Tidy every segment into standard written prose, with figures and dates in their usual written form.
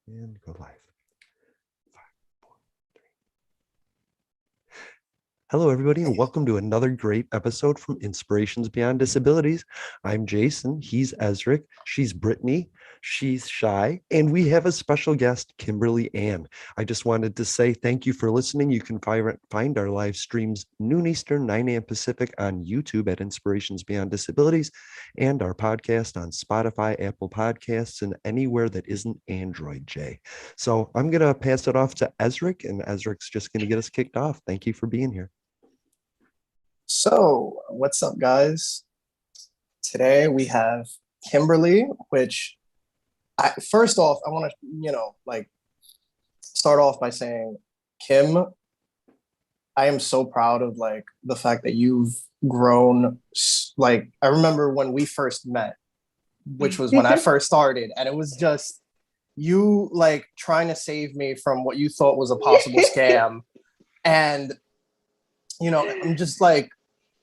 And go live. 5, 4, 3. Hello, everybody, and welcome to another great episode from Inspirations Beyond Disabilities. I'm Jason. He's Ezric. She's Brittany. She's Shy. And we have a special guest, Kimberly Ann. I just wanted to say thank you for listening. You can find our live streams noon Eastern, 9 a.m. Pacific on YouTube at Inspirations Beyond Disabilities, and our podcast on Spotify, Apple Podcasts, and anywhere that isn't Android, Jay. So I'm going to pass it off to Ezric, and Ezric's just going to get us kicked off. Thank you for being here. So, what's up, guys? Today we have Kimberly, which first off, I want to, start off by saying, Kim, I am so proud of the fact that you've grown. I remember when we first met, which was when I first started, and it was just you trying to save me from what you thought was a possible scam. And, I'm just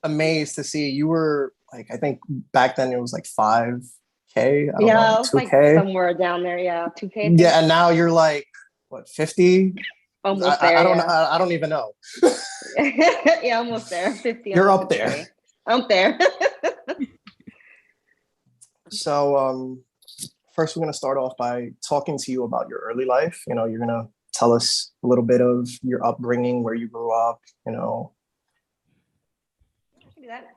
amazed to see you were I think back then it was 5K. I don't know, 2K. Somewhere down there. Yeah. 2K. Yeah. And now you're what, 50? Almost there. I don't even know. Yeah, almost there. 50. You're up there. Up there. So first we're going to start off by talking to you about your early life. You're going to tell us a little bit of your upbringing, where you grew up,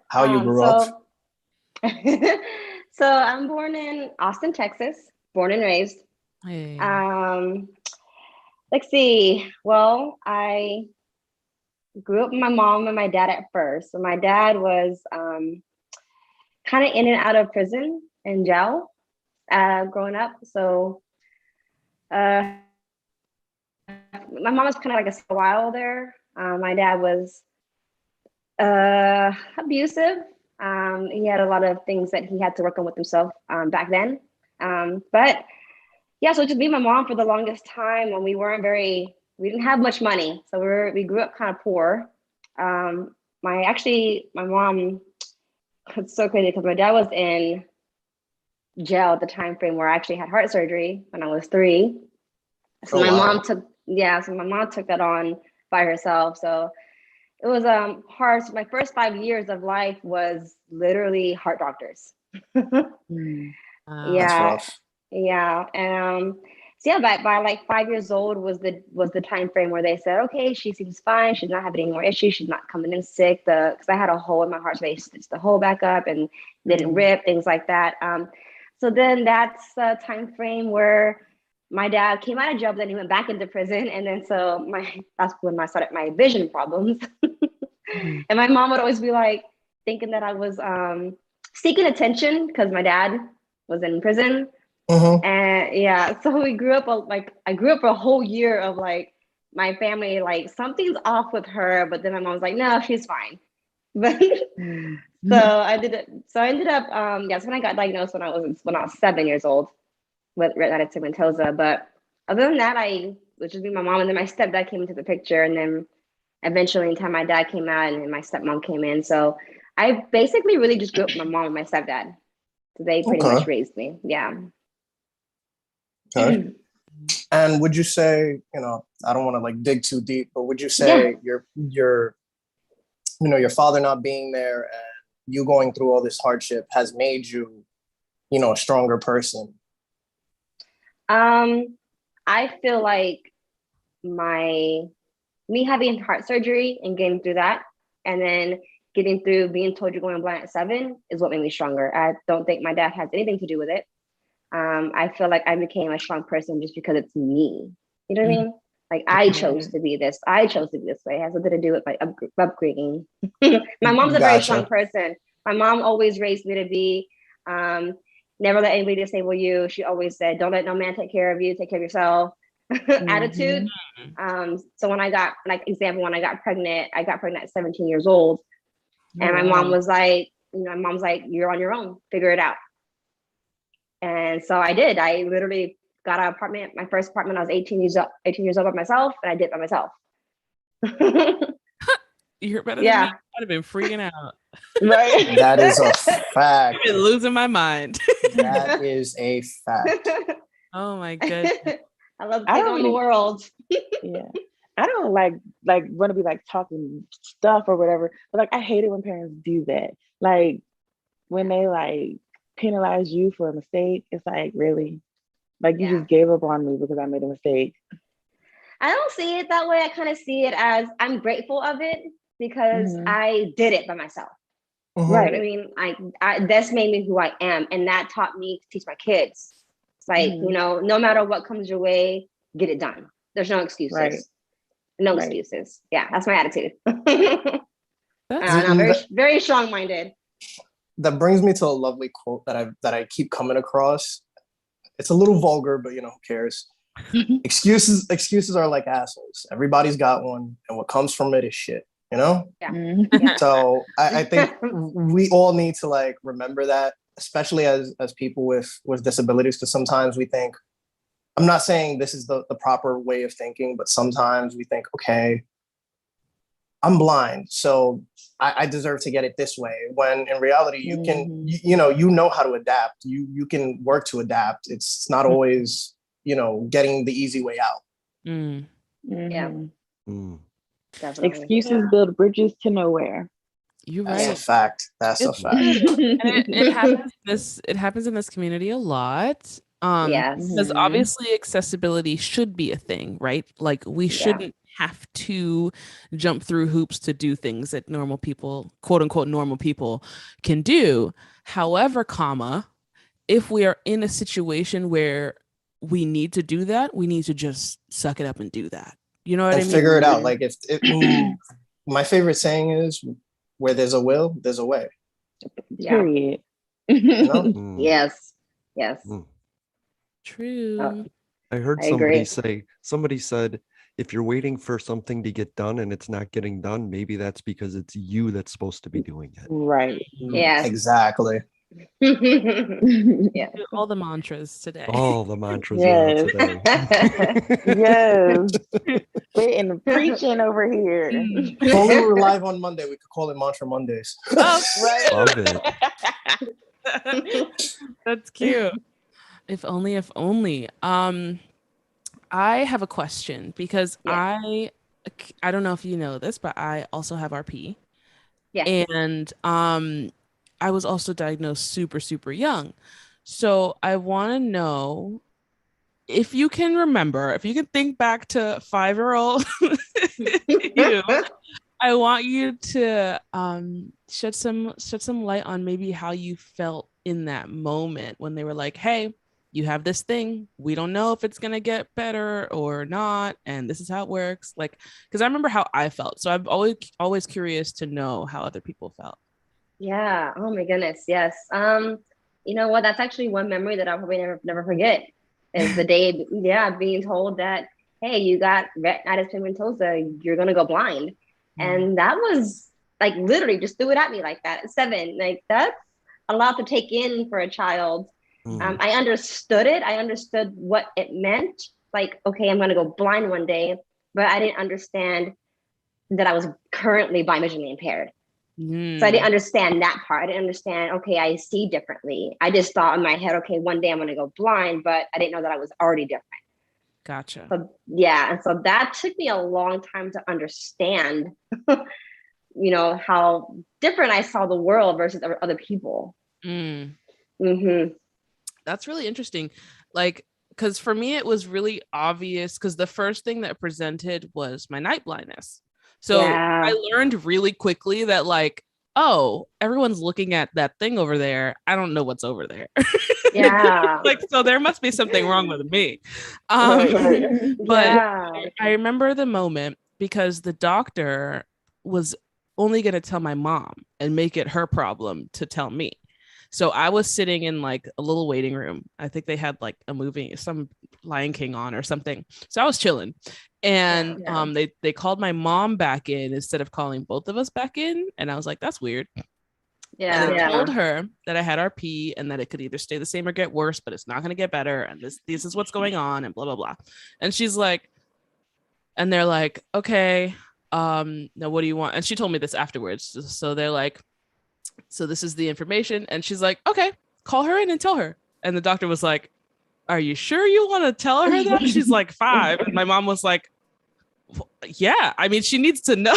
how you grew up. So I'm born in Austin, Texas, born and raised. Hey. Let's see. Well, I grew up with my mom and my dad at first. So my dad was kind of in and out of prison and jail growing up. So my mom was kind of a while there. My dad was abusive. He had a lot of things that he had to work on with himself back then. But yeah, so just me and my mom for the longest time when we didn't have much money. So we grew up kind of poor. My mom, it's so crazy because my dad was in jail at the time frame where I actually had heart surgery when I was 3. So my mom took that on by herself. So it was hard. So my first 5 years of life was literally heart doctors. That's rough. Yeah. So yeah, by 5 years old was the time frame where they said, okay, she seems fine. She's not having any more issues. She's not coming in sick. Because I had a hole in my heart, so they stitched the hole back up and didn't rip, things like that. So then that's the time frame where my dad came out of jail, but then he went back into prison. And then that's when I started my vision problems. And my mom would always be thinking that I was seeking attention because my dad was in prison. And yeah, so we grew up I grew up for a whole year of my family, something's off with her, but then my mom was like, no, she's fine. But I ended up so when I got diagnosed when I was 7 years old with retinitis pigmentosa. But other than that, I would just be my mom, and then my stepdad came into the picture, and then eventually in time my dad came out and my stepmom came in. So I basically really just grew up with my mom and my stepdad. So they pretty much raised me. Yeah. Okay. And would you say, I don't want to dig too deep, but would you say your father not being there and you going through all this hardship has made you, a stronger person? I feel like me having heart surgery and getting through that, and then getting through being told you're going blind at 7 is what made me stronger. I don't think my dad has anything to do with it. I feel like I became a strong person just because it's me. You know what I mean? I chose to be this. I chose to be this way. It has something to do with my upbringing. My mom's a very strong person. My mom always raised me to be, never let anybody say you. She always said, don't let no man take care of you. Take care of yourself. Attitude. So when I got pregnant, I got pregnant at 17 years old. And my mom was you're on your own, figure it out. And so I did. I literally got an apartment, my first apartment. I was 18 years old by myself, and I did it by myself. You're better than me. I'd have been freaking out. Right. That is a fact. I've been losing my mind. That is a fact. Oh my goodness. I love I taking don't on the really- world. Yeah. I don't like want to be like talking stuff or whatever, but like I hate it when parents do that. Like when they like penalize you for a mistake, it's like really like you just gave up on me because I made a mistake. I don't see it that way. I kind of see it as I'm grateful of it because I did it by myself. Right. You know what I mean? That's made me who I am. And that taught me to teach my kids. It's like, you know, no matter what comes your way, get it done. There's no excuses. Right. No excuses. Yeah, that's my attitude. That's I'm very, very strong-minded. That brings me to a lovely quote that I keep coming across. It's a little vulgar, but you know, who cares? Excuses are like assholes. Everybody's got one, and what comes from it is shit. You know? Yeah. So I think we all need to like remember that, especially as people with disabilities, because sometimes we think, I'm not saying this is the proper way of thinking, but sometimes we think, okay, I'm blind, so I deserve to get it this way. When in reality, you can, you know how to adapt. You can work to adapt. It's not always, getting the easy way out. Yeah. Definitely. Excuses build bridges to nowhere. You're right. That's a fact. That's a fact. And it happens in this community a lot. Because obviously accessibility should be a thing, right? Like we shouldn't have to jump through hoops to do things that normal people, quote unquote, normal people can do. However, if we are in a situation where we need to do that, we need to just suck it up and do that. You know what I mean? Figure it out. Like my favorite saying is, where there's a will, there's a way. Period. Yes. True. I heard somebody said, if you're waiting for something to get done and it's not getting done, maybe that's because it's you that's supposed to be doing it. Right. Yeah. Exactly. Yeah. All the mantras today. All the mantras today. Yes. We're preaching over here. If only we were live on Monday, we could call it Mantra Mondays. Oh, right. Love it. That's cute. If only. I have a question because I don't know if you know this, but I also have RP. Yeah. And I was also diagnosed super, super young. So I want to know if you can remember, if you can think back to 5-year-old you, I want you to shed some light on maybe how you felt in that moment when they were like, hey, you have this thing. We don't know if it's going to get better or not. And this is how it works. Like, because I remember how I felt. So I'm always curious to know how other people felt. Yeah. Oh my goodness. Yes. You know what? That's actually one memory that I'll probably never forget is the day, being told that, hey, you got retinitis pigmentosa, you're going to go blind. And that was like, literally just threw it at me like that at 7. Like that's a lot to take in for a child. I understood it. I understood what it meant. Like, okay, I'm going to go blind one day, but I didn't understand that I was currently blind visually impaired. So I didn't understand that part. I didn't understand, okay, I see differently. I just thought in my head, okay, one day I'm going to go blind, but I didn't know that I was already different. Gotcha. So, yeah. And so that took me a long time to understand, how different I saw the world versus other people. That's really interesting. Like, because for me, it was really obvious because the first thing that presented was my night blindness. So I learned really quickly that like, oh, everyone's looking at that thing over there. I don't know what's over there. Yeah. Like, so there must be something wrong with me. But I remember the moment because the doctor was only going to tell my mom and make it her problem to tell me. So I was sitting in like a little waiting room. I think they had like a movie, some Lion King on or something. So I was chilling. And they called my mom back in instead of calling both of us back in. And I was like, that's weird. And I told her that I had RP and that it could either stay the same or get worse, but it's not going to get better. And this is what's going on and blah, blah, blah. And she's like, and they're like, okay, now what do you want? And she told me this afterwards. So they're like, so this is the information. And she's like, okay, call her in and tell her. And the doctor was like, are you sure you want to tell her that? She's like 5. And my mom was like, yeah, I mean, she needs to know.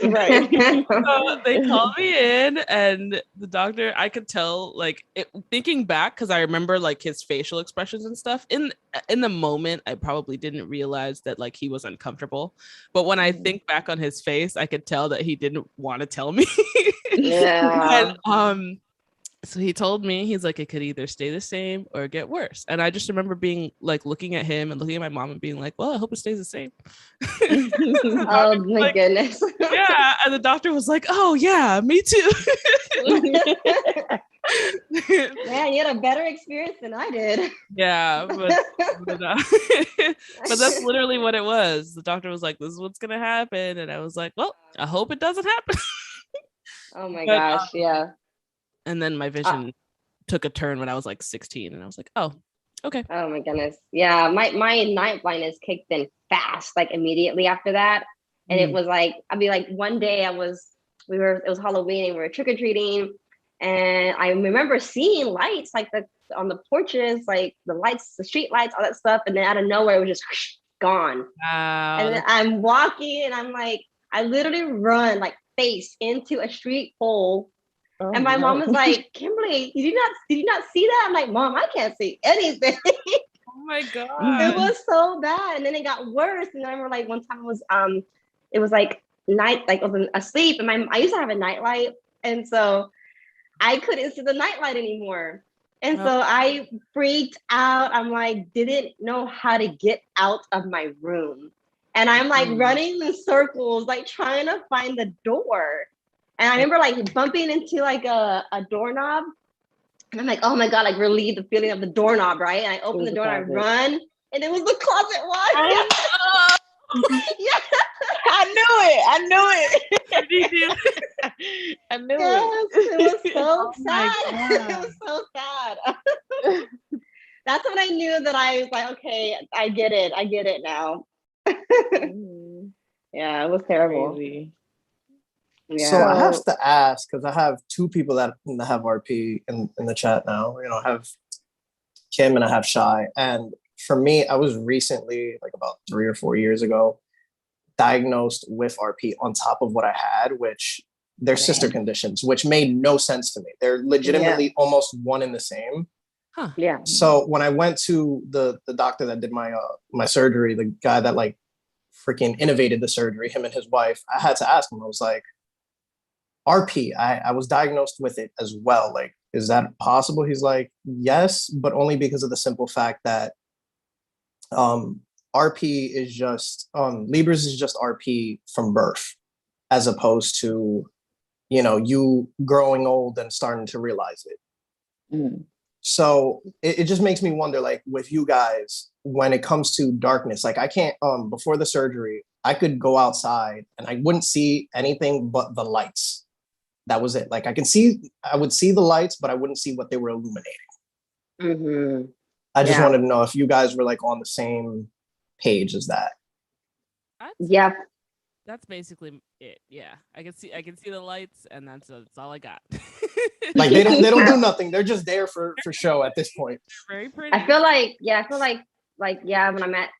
Right. So they called me in, and the doctor, I could tell, like, thinking back, because I remember like his facial expressions and stuff. In the moment, I probably didn't realize that like he was uncomfortable. But when I think back on his face, I could tell that he didn't want to tell me. Yeah. And so he told me, he's like, it could either stay the same or get worse. And I just remember being like looking at him and looking at my mom and being like, well, I hope it stays the same. Oh my like, goodness. Yeah. And the doctor was like, oh yeah, me too. Yeah, you had a better experience than I did. Yeah, but that's literally what it was. The doctor was like, this is what's gonna happen. And I was like, well, I hope it doesn't happen. Oh my gosh, yeah. And then my vision took a turn when I was like 16, and I was like, oh, okay. Oh my goodness. Yeah, my night blindness kicked in fast, like immediately after that. And it was like, I mean, like one day it was Halloween and we were trick-or-treating. And I remember seeing lights like on the porches, like the lights, the street lights, all that stuff. And then out of nowhere, it was just gone. Wow. And then I'm walking and I'm like, I literally run like face into a street pole. Oh, and my mom was like, Kimberly, did you not see that? I'm like, Mom, I can't see anything. Oh my God. It was so bad. And then it got worse. And I remember like one time it was like night, like I was asleep, and I used to have a nightlight. And so I couldn't see the nightlight anymore. And so I freaked out. I'm like, didn't know how to get out of my room. And I'm like running in circles, like trying to find the door. And I remember like bumping into like a doorknob. And I'm like, oh my God, like relieve the feeling of the doorknob, right? And I open the door and I run. And it was the closet one. Yeah. I knew it. I knew it. It was so sad. It was so sad. That's when I knew that I was like, okay, I get it now. Yeah, it was terrible. Crazy. Yeah. So I have to ask, because I have 2 people that have RP in the chat now. You know, I have Kim and I have Shy. And for me, I was recently, like about 3 or 4 years ago, diagnosed with RP on top of what I had, which they're sister conditions, which made no sense to me. They're legitimately almost one and the same. Huh. Yeah. So when I went to the doctor that did my my surgery, the guy that like freaking innovated the surgery, him and his wife, I had to ask him, I was like, RP, I was diagnosed with it as well. Like, is that possible? He's like, yes, but only because of the simple fact that RP is just, Libras is just RP from birth, as opposed to, you know, you growing old and starting to realize it. So it just makes me wonder, like with you guys, when it comes to darkness, like I can't, before the surgery, I could go outside and I wouldn't see anything but the lights. That was it. Like I would see the lights, but I wouldn't see what they were illuminating. I just wanted to know if you guys were like on the same page as that. That's basically it. Yeah, I can see the lights, and that's all I got. Like they don't do nothing. They're just there for show at this point. Very pretty. I feel like when I'm at,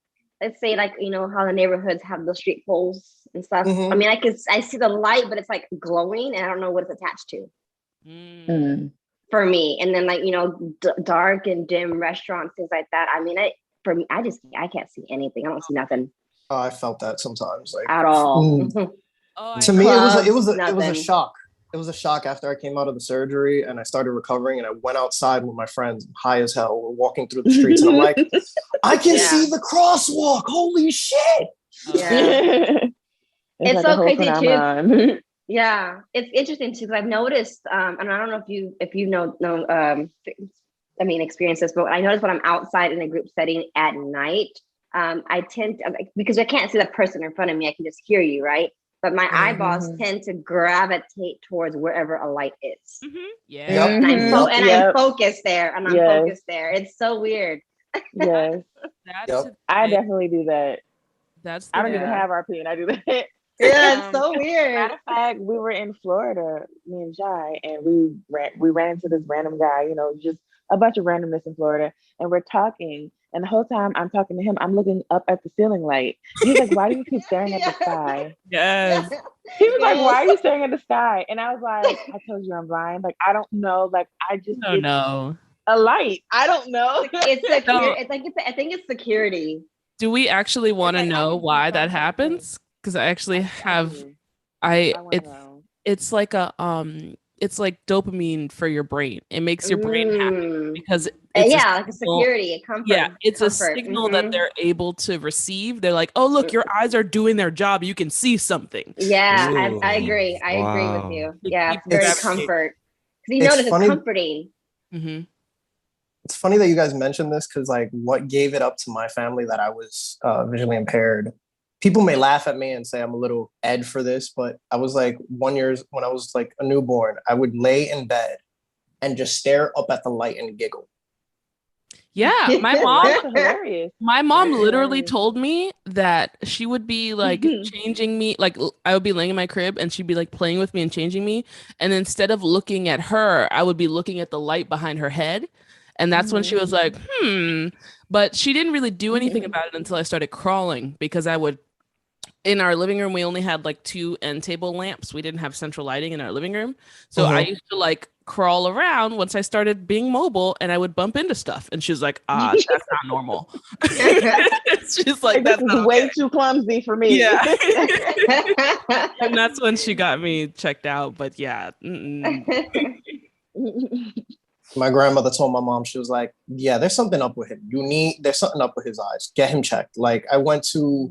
let's say like, you know, how the neighborhoods have the street poles and stuff. I mean, I see the light, but it's like glowing and I don't know what it's attached to. For me. And then like, you know, dark and dim restaurants, things like that. I mean, I can't see anything. I don't see nothing. Oh, I felt that sometimes, like at all. To me, it was a shock. It was a shock after I came out of the surgery and I started recovering, and I went outside with my friends, high as hell. We're walking through the streets, and I'm like, I can see the crosswalk. Holy shit! Yeah. It's like so crazy too. Yeah, it's interesting too, because I've noticed, and I don't know if you know, experience this, but I notice when I'm outside in a group setting at night, I tend to, because I can't see the person in front of me, I can just hear you, right? But my eyeballs tend to gravitate towards wherever a light is. Yeah. And I'm focused there, and I'm focused there. It's so weird. Yes. I definitely do that. I don't even have RP, and I do that. Yeah, it's so weird. Matter of fact, we were in Florida, me and Jai, and we ran into this random guy, you know, just a bunch of randomness in Florida, and we're talking. And the whole time I'm talking to him, I'm looking up at the ceiling light. He's like, "Why do you keep staring at the sky?" Yes. He was like, "Why are you staring at the sky?" And I was like, "I told you I'm blind. Like, I don't know. Like, I just No. a light. I don't know." It's security. I think it's security. Do we actually want to know why that happens? Because I actually have. It's like it's like dopamine for your brain. It makes your brain happy because it's like a security, a comfort. Yeah, it's comfort. a signal that they're able to receive. They're like, oh, look, your eyes are doing their job. You can see something. Yeah, I agree. I agree with you. Yeah, it's very comfort. Because you know it's comforting. Mm-hmm. It's funny that you guys mentioned this because like what gave it up to my family that I was visually impaired. People may laugh at me and say I'm a little Ed for this, but I was like 1 year when I was like a newborn, I would lay in bed and just stare up at the light and giggle. Yeah, my mom literally told me that she would be like changing me, like I would be laying in my crib and she'd be like playing with me and changing me, and instead of looking at her, I would be looking at the light behind her head. And that's when she was like, but she didn't really do anything about it until I started crawling, because I would, in our living room, we only had like 2 end table lamps. We didn't have central lighting in our living room. So I used to like crawl around once I started being mobile, and I would bump into stuff. And she's like, that's not normal. She's like, this is way too clumsy for me. Yeah. And that's when she got me checked out. But yeah. My grandmother told my mom, she was like, yeah, there's something up with him. There's something up with his eyes. Get him checked. Like I went to,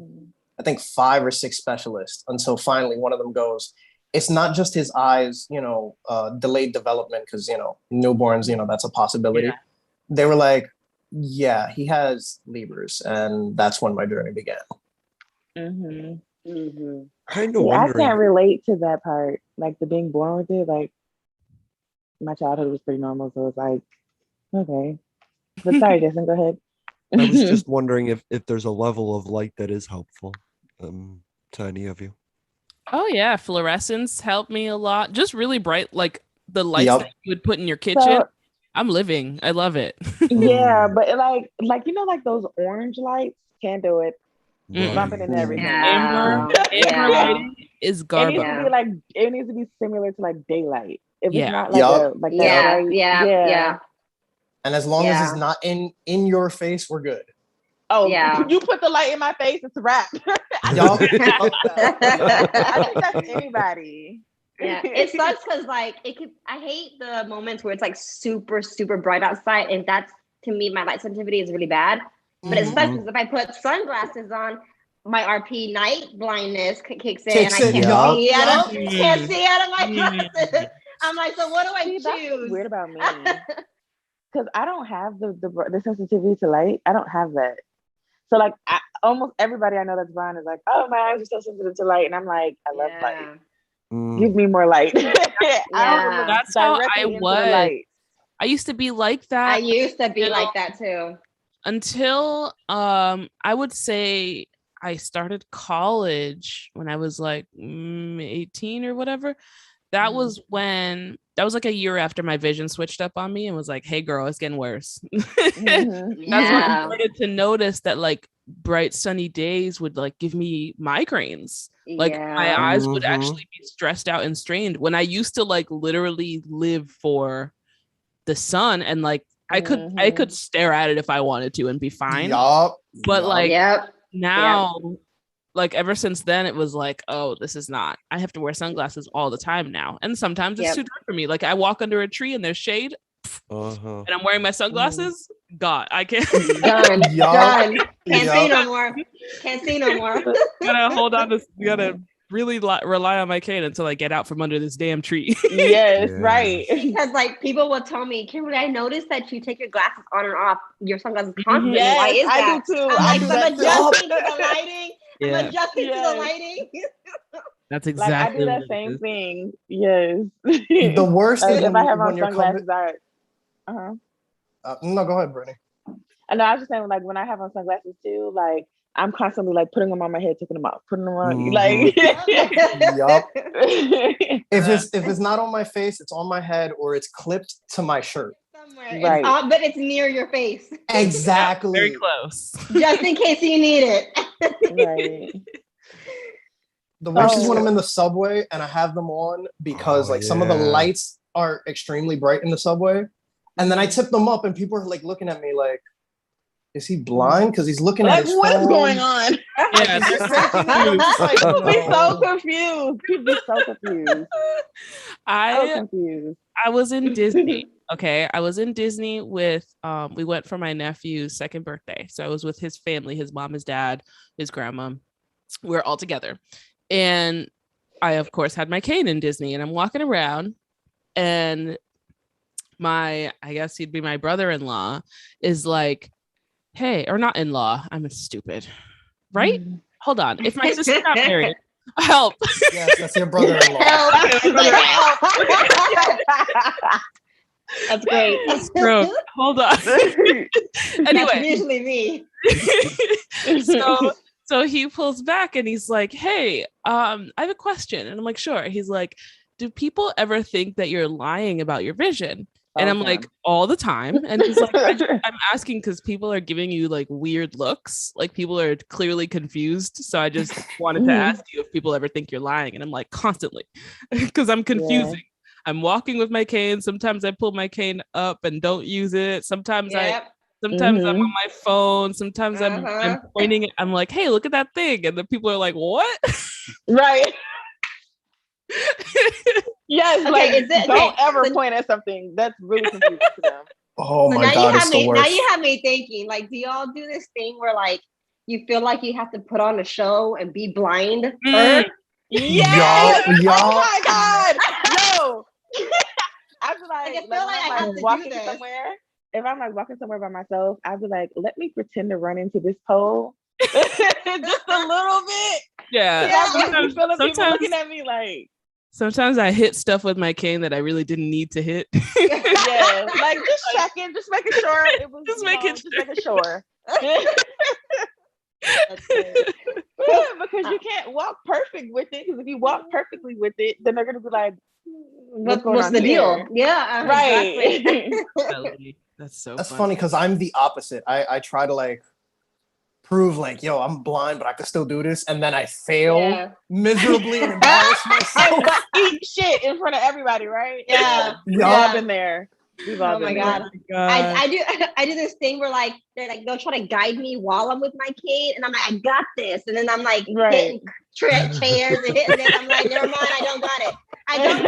I think 5 or 6 specialists until finally one of them goes, it's not just his eyes, delayed development, because, newborns, that's a possibility. Yeah. They were like, yeah, he has Leber's. And that's when my journey began. Mm-hmm. Mm-hmm. I can't relate to that part. Like the being born with it, like my childhood was pretty normal. So it's like, okay. But sorry, Jason, go ahead. I was just wondering if there's a level of light that is helpful to any of you. Oh yeah, fluorescence helped me a lot. Just really bright, like the lights that you would put in your kitchen. So, I'm living. I love it. Yeah, but like like those orange lights, can't do it. Bumping and everything. Amber lighting is garbage. It needs to be similar to like daylight. If it's not like that, And as long as it's not in your face, we're good. Oh yeah, you put the light in my face, it's a wrap. I think that's anybody. Yeah, it sucks because I hate the moments where it's like super super bright outside, and that's, to me, my light sensitivity is really bad. But especially if I put sunglasses on, my RP night blindness kicks in, and I can't see out of my glasses. I'm like, so what do I choose? That's weird about me, because I don't have the sensitivity to light. I don't have that. So like almost everybody I know that's blind is like, oh, my eyes are so sensitive to light, and I'm like, I love light. Give me more light. That's how I was. I used to be like that. I used to be like that too. Until I would say I started college when I was like 18 or whatever. That was like a year after my vision switched up on me and was like, hey girl, it's getting worse. That's when I started to notice that like bright sunny days would like give me migraines. Like my eyes would actually be stressed out and strained when I used to like literally live for the sun, and like I could stare at it if I wanted to and be fine. But like now, like ever since then, it was like, oh, this is not. I have to wear sunglasses all the time now, and sometimes it's too dark for me. Like I walk under a tree and there's shade, and I'm wearing my sunglasses. God, I can't. Done. Can't see no more. Can't see no more. Gotta hold on to. Gotta really rely on my cane until I get out from under this damn tree. Yes, right. Because like people will tell me, Kimberly, I noticed that you take your glasses on and off your sunglasses constantly. Yes, why is that? I do too. I'm adjusting to the lighting. I'm adjusting to the lighting. That's exactly. I do that same thing. Yes. The worst is if I have on sunglasses, no, go ahead, Brittany. No, I was just saying, like when I have on sunglasses too, like I'm constantly like putting them on my head, taking them off, putting them on. Like, If it's not on my face, it's on my head, or it's clipped to my shirt. somewhere. Right. But it's near your face. Exactly. Very close. Just in case you need it. Right. The worst is Oh. when I'm in the subway and I have them on because some of the lights are extremely bright in the subway. And then I tip them up and people are like looking at me like, is he blind? Because he's looking at his what phone. is going on? Yeah, He's just thinking, I'm just like, People be so no. confused. People be so confused. So I confused. was in Disney. Okay. I was in Disney with we went for my nephew's second birthday. So I was with his family, his mom, his dad, his grandma. We were all together. And I, of course, had my cane in Disney, and I'm walking around, and I guess he'd be my brother-in-law, is like, hey, or not in-law, I'm stupid, right? Hold on. If my sister got married, help. Yes, that's your brother-in-law. That's great. Stroke. Hold on. Anyway, That's usually me. So he pulls back and he's like, hey, I have a question. And I'm like, sure. He's like, do people ever think that you're lying about your vision? And I'm like, all the time. And he's like, I'm asking because people are giving you like weird looks. Like people are clearly confused. So I just wanted to ask you if people ever think you're lying. And I'm like, constantly, because I'm confusing. Yeah. I'm walking with my cane. Sometimes I pull my cane up and don't use it. Sometimes Sometimes I'm on my phone. Sometimes I'm pointing it. I'm like, hey, look at that thing. And the people are like, what? Right. Yes, okay, don't ever point at something. That's really confusing to them. Oh my God, it's the worst. Now you have me thinking, like, do y'all do this thing where like you feel like you have to put on a show and be blind? Yes! Y'all. Oh my God. No. I feel I like feel like I have to walking do this. somewhere. If I'm like walking somewhere by myself, I'd be like, let me pretend to run into this pole. Just a little bit. Yeah. Sometimes people looking at me like. Sometimes I hit stuff with my cane that I really didn't need to hit. Yeah, like just checking, just making sure it was just making sure. That's good. Yeah, because you can't walk perfect with it. Because if you walk perfectly with it, then they're gonna be like, "What's the deal?" Yeah, right. Exactly. That's funny because I'm the opposite. I try to like prove like, yo, I'm blind, but I can still do this, and then I fail miserably and embarrass myself. Eat shit in front of everybody, right? Yeah, we've all been there. Oh my God. I do this thing where like they'll try to guide me while I'm with my cane, and I'm like, I got this, and then I'm like hitting chairs and hitting it. I'm like, never mind, I don't got it. I don't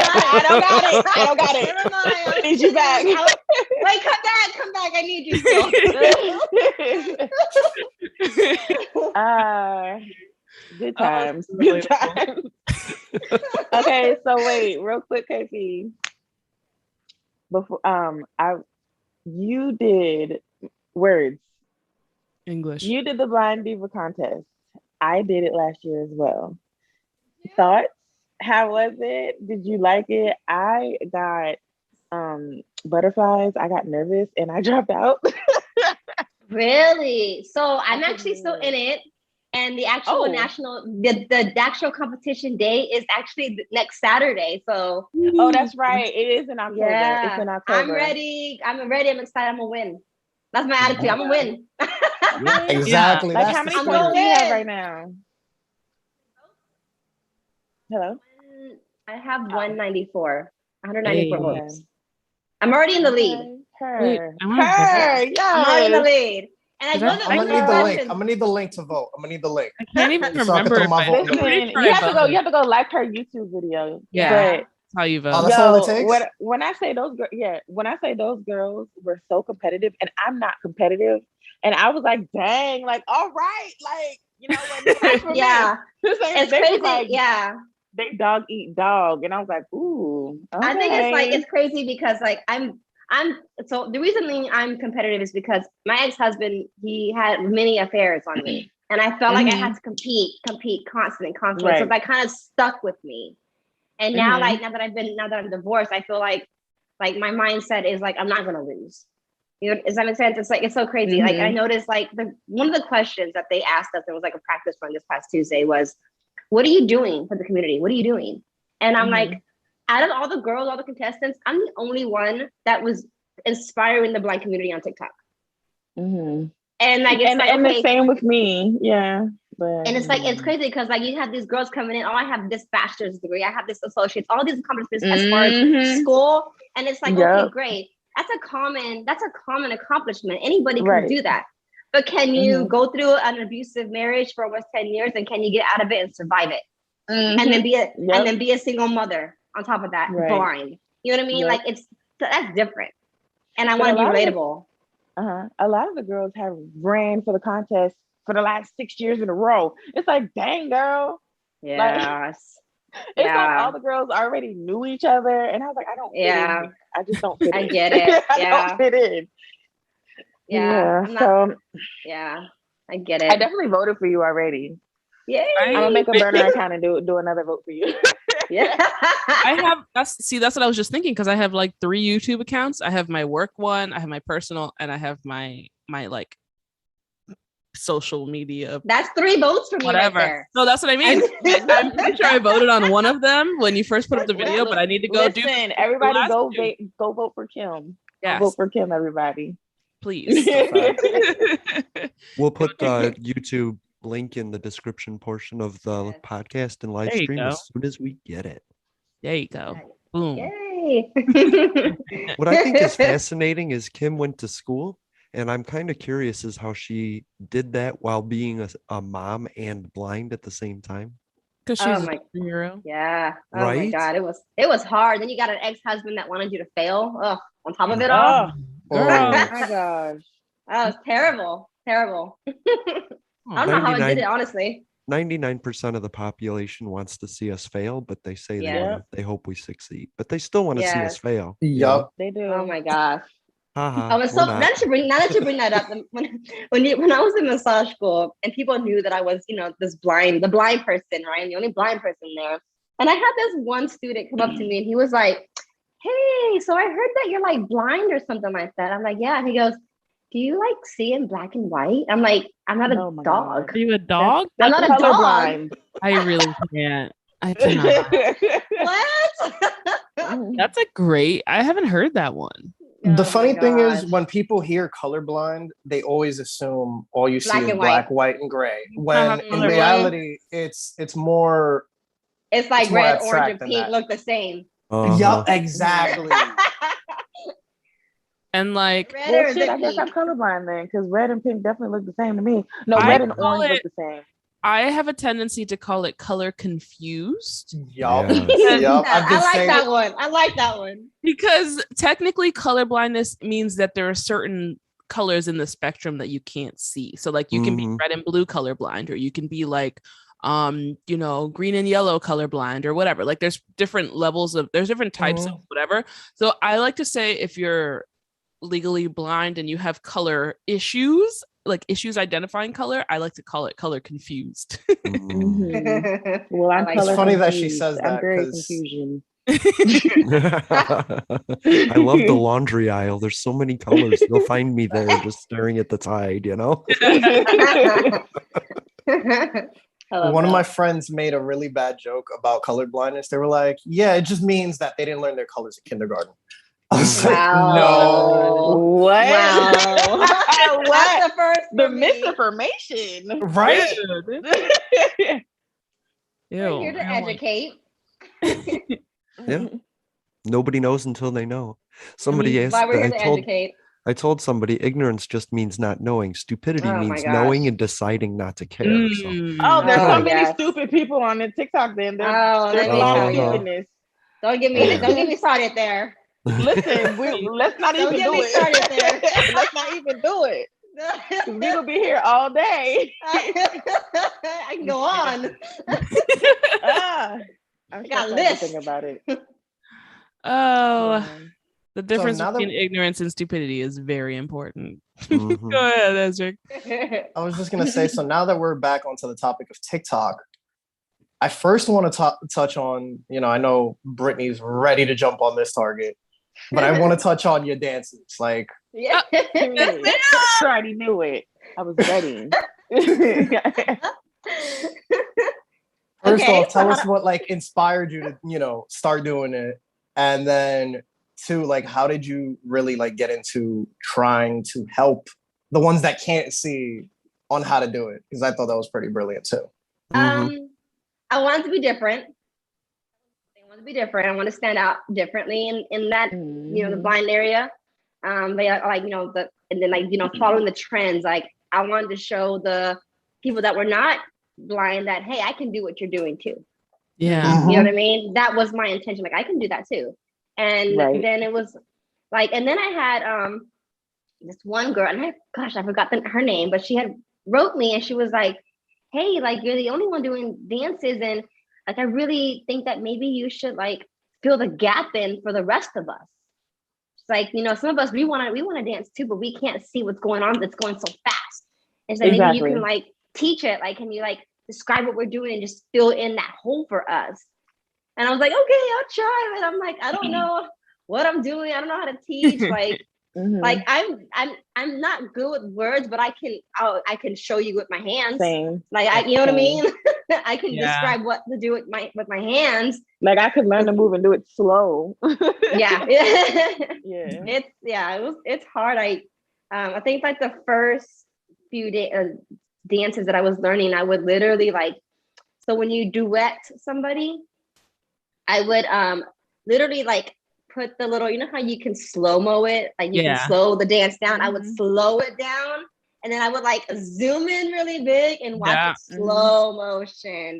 got it. Never mind. I need you back. Wait, come back. I need you still. Good times. Good times. Okay, so wait, real quick, KP. Before you did words. English. You did the Blind Diva contest. I did it last year as well. Thoughts? How was it? Did you like it? I got butterflies. I got nervous and I dropped out. Really? So I'm actually still in it. And the actual the actual competition day is actually next Saturday. So that's right. It is in October. Yeah, it's in October. I'm ready. I'm excited. I'm gonna win. That's my attitude. I'm gonna win. Exactly. Like how many points do you have right now? Hello? I have 194. 194 votes. I'm already in the lead. Her. I'm already in the lead. And I'm gonna need the link. I'm gonna need the link to vote. I'm gonna need the link. I can't even remember. You have to go like her YouTube video. Yeah. That's how you vote. Oh, that's all it takes? When I say those girls were so competitive, and I'm not competitive, and I was like, dang, like, all right, like, you know, like, yeah, it's crazy. Like, they dog eat dog, and I was like, ooh. Okay. I think it's crazy because like so the reason I'm competitive is because my ex-husband, he had many affairs on me, and I felt like I had to compete constantly. Right. So that kind of stuck with me. And now, now that I'm divorced, I feel like my mindset is like, I'm not going to lose. You know, does that make sense? It's like, it's so crazy. Like I noticed like one of the questions that they asked us, it was like a practice run this past Tuesday, was, what are you doing for the community? What are you doing? And I'm like, out of all the girls, all the contestants, I'm the only one that was inspiring the Blind community on TikTok. Mm-hmm. And like it's and the same with me, yeah. But and it's like it's crazy because like you have these girls coming in. Oh, I have this bachelor's degree. I have this associate's. All these accomplishments as far as school, and it's like okay, great. That's a common accomplishment. Anybody can do that. But can you go through an abusive marriage for almost 10 years and can you get out of it and survive it? And then be a single mother on top of that, blind. You know what I mean? Like that's different. And I want to be relatable. A lot of the girls have ran for the contest for the last 6 years in a row. It's like, dang, girl. Yes. It's like all the girls already knew each other. And I was like, I don't fit in here. I just don't fit in. I get it. I don't fit in. Yeah. I get it. I definitely voted for you already. Yeah. I'm gonna make a burner account and do another vote for you. Yeah. That's what I was just thinking because I have like 3 YouTube accounts. I have my work one, I have my personal, and I have my like social media. That's 3 votes for me. Whatever. Right there. No, that's what I mean. I'm pretty sure I voted on one of them when you first put up the video, but I need to go everybody go vote for Kim. Yes. Vote for Kim, everybody. Please. We'll put the YouTube link in the description portion of the podcast and live stream as soon as we get it. There you go. Boom. Yay. What I think is fascinating is Kim went to school, and I'm kind of curious as how she did that while being a mom and blind at the same time. Because she's a hero. Yeah. Oh right? my God. It was hard. Then you got an ex-husband that wanted you to fail. Ugh, on top of it all. Oh my gosh. That was terrible. Terrible. I don't know how I did it, honestly. 99% of the population wants to see us fail, but they say they hope we succeed. But they still want to see us fail. Yep. They do. Oh my gosh. Now that you bring that up, when I was in massage school and people knew that I was, the blind person, right? The only blind person there. And I had this one student come up to me and he was like, hey, so I heard that you're like blind or something like that. I'm like, yeah. And he goes, do you like see in black and white? I'm like, I'm not a dog. God. Are you a dog? I'm not a dog. I really can't. I cannot. What? That's I haven't heard that one. The funny thing is when people hear colorblind, they always assume all you see is black, white, and gray. When in reality, it's more. It's like red, orange, and pink look the same. Yup, exactly. And like, I guess I'm colorblind then, because red and pink definitely look the same to me. No, red and orange look the same. I have a tendency to call it color confused. Yup. I like that one. Because technically colorblindness means that there are certain colors in the spectrum that you can't see. So like you can be red and blue colorblind, or you can be like green and yellow colorblind or whatever. Like there's different levels there's different types of whatever. So I like to say if you're legally blind and you have color issues, like issues identifying color, I like to call it color confused. Well, I'm it's funny that she says that. I'm very confusion. I love the laundry aisle. There's so many colors. You'll find me there just staring at the tide, One of my friends made a really bad joke about color blindness. They were like, yeah, it just means that they didn't learn their colors in kindergarten. I was like, no. What? Wow. What? The misinformation. Right? We're here to educate. Yeah. Nobody knows until they know. Somebody asked. Why we're here to educate. I told somebody ignorance just means not knowing. Stupidity means knowing and deciding not to care. So. Oh, there's so many stupid people on the TikTok then. There's a lot of stupidness. Don't get me started there. Listen, let's not even do it. Let's not even do it. We will be here all day. I can go on. I got lists about it. Oh, the difference between ignorance and stupidity is very important. Go ahead, Ezra. I was just gonna say. So now that we're back onto the topic of TikTok, I first want to touch on. I know Brittany's ready to jump on this target. But I want to touch on your dances. Like, I already knew it. I was ready. First off, tell us what inspired you to, start doing it. And then too, like, how did you really like get into trying to help the ones that can't see on how to do it? Because I thought that was pretty brilliant too. I wanted to be different. I want to stand out differently in that, you know, the blind area. But yeah, like, you know, and then like, you know, following the trends, like I wanted to show the people that were not blind that, hey, I can do what you're doing too. Yeah. You know what I mean? That was my intention. Like I can do that too. And then it was like, and then I had this one girl, and I forgot her name, but she had wrote me and she was like, hey, like you're the only one doing dances, and like I really think that maybe you should like fill the gap in for the rest of us. It's like, you know, some of us we want to dance too, but we can't see what's going on. That's going so fast. And so maybe you can like teach it. Like, can you like describe what we're doing and just fill in that hole for us? And I was like, okay, I'll try. And I'm like, I don't know what I'm doing. I don't know how to teach. Like, like I'm not good with words, but I can show you with my hands. Same. Like you know what I mean? I can describe what to do with my hands. Like I could learn to move and do it slow. Yeah. Yeah. It's hard. I think like the first few dances that I was learning, I would literally like, so when you duet somebody, I would literally like put the little, you know how you can slow-mo it, like you can slow the dance down. I would slow it down, and then I would like zoom in really big and watch it slow motion,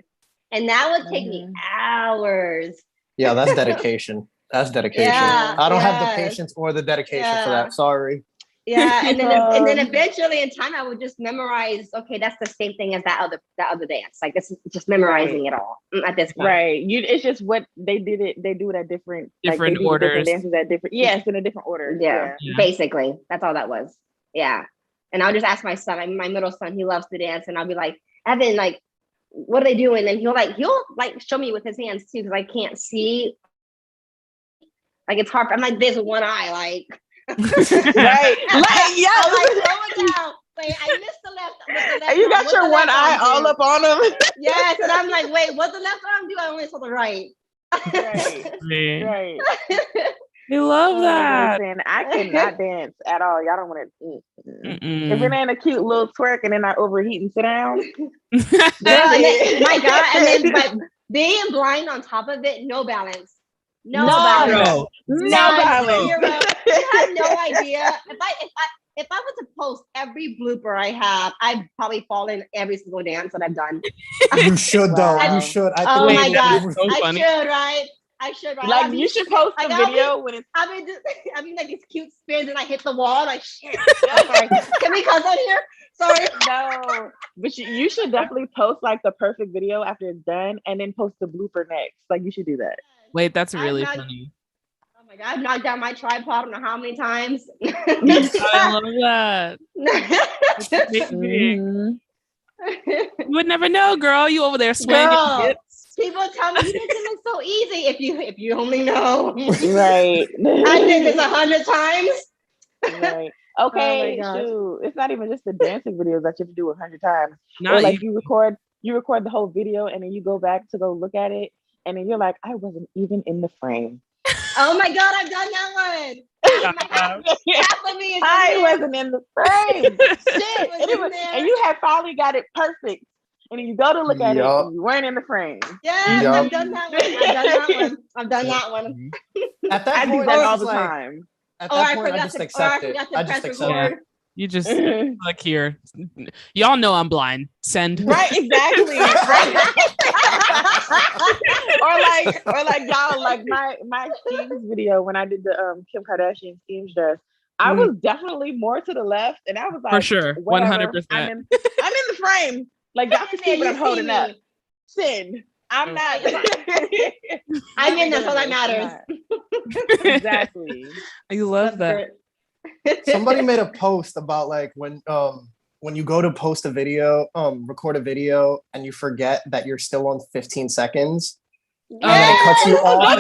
and that would take me hours. Yeah, that's dedication. That's dedication. Yeah, I don't have the patience or the dedication for that. Sorry. Yeah, and then eventually in time I would just memorize. Okay, that's the same thing as that other dance. Like this is just memorizing it all at this point. Right. It's just what they did it. They do it at different orders. Different dances at different. Yes, in a different order. Yeah, basically that's all that was. Yeah, and I'll just ask my son. My middle son, he loves to dance, and I'll be like, Evan, like, what are they doing? And he'll show me with his hands too, because I can't see. Like it's hard. I'm like, there's one eye, like. Right. Like, yeah. I'm like, slow it down. Wait, I missed the left. And you got your one eye all up on them. Yes, and I'm like, wait, what the left arm do? I only saw the right. Right. I love that. Listen, I cannot dance at all. Y'all don't want to. If it ain't a cute little twerk and then I overheat and sit down. My God, and then but being blind on top of it, no balance. No balance. Zero. You have no idea. If I was to post every blooper I have, I'd probably fall in every single dance that I've done. You should though. You should. Oh my God. I should, right? I should, right? Like you should post a video when it's. I mean, like these cute spins and I hit the wall. Like shit. Sorry. Can we cuss on here? Sorry. No, but you should definitely post like the perfect video after it's done, and then post the blooper next. Like you should do that. Wait, that's really funny. Oh my God, I've knocked down my tripod. I don't know how many times. I love that. You would never know, girl. You over there swinging. People tell me it's so easy if you only know. Right. I did this 100 times. Right. Okay. Shoot. It's not even just the dancing videos that you have to do 100 times. Not or like you record the whole video and then you go back to go look at it and then you're like, I wasn't even in the frame. Oh my God, I've done that one. I wasn't in the frame. Shit. And you had finally got it perfect. And then you go to look at it and you weren't in the frame. Yeah, I've done that one. I've done that one. At that point, I do that all the time. At that point, I just accept it. I just accept it. You just look here. Y'all know I'm blind. Send. Right, exactly. or like y'all, like my Schemes video when I did the Kim Kardashian Schemes dress. I was definitely more to the left, and I was like, for sure, 100%. I'm in the frame. Like y'all can see what I'm holding up. Sin. I'm not. I'm in there, so that matters. Exactly. I love that. Somebody made a post about like when you go to post a video, record a video, and you forget that you're still on 15 seconds. And then it cuts you off.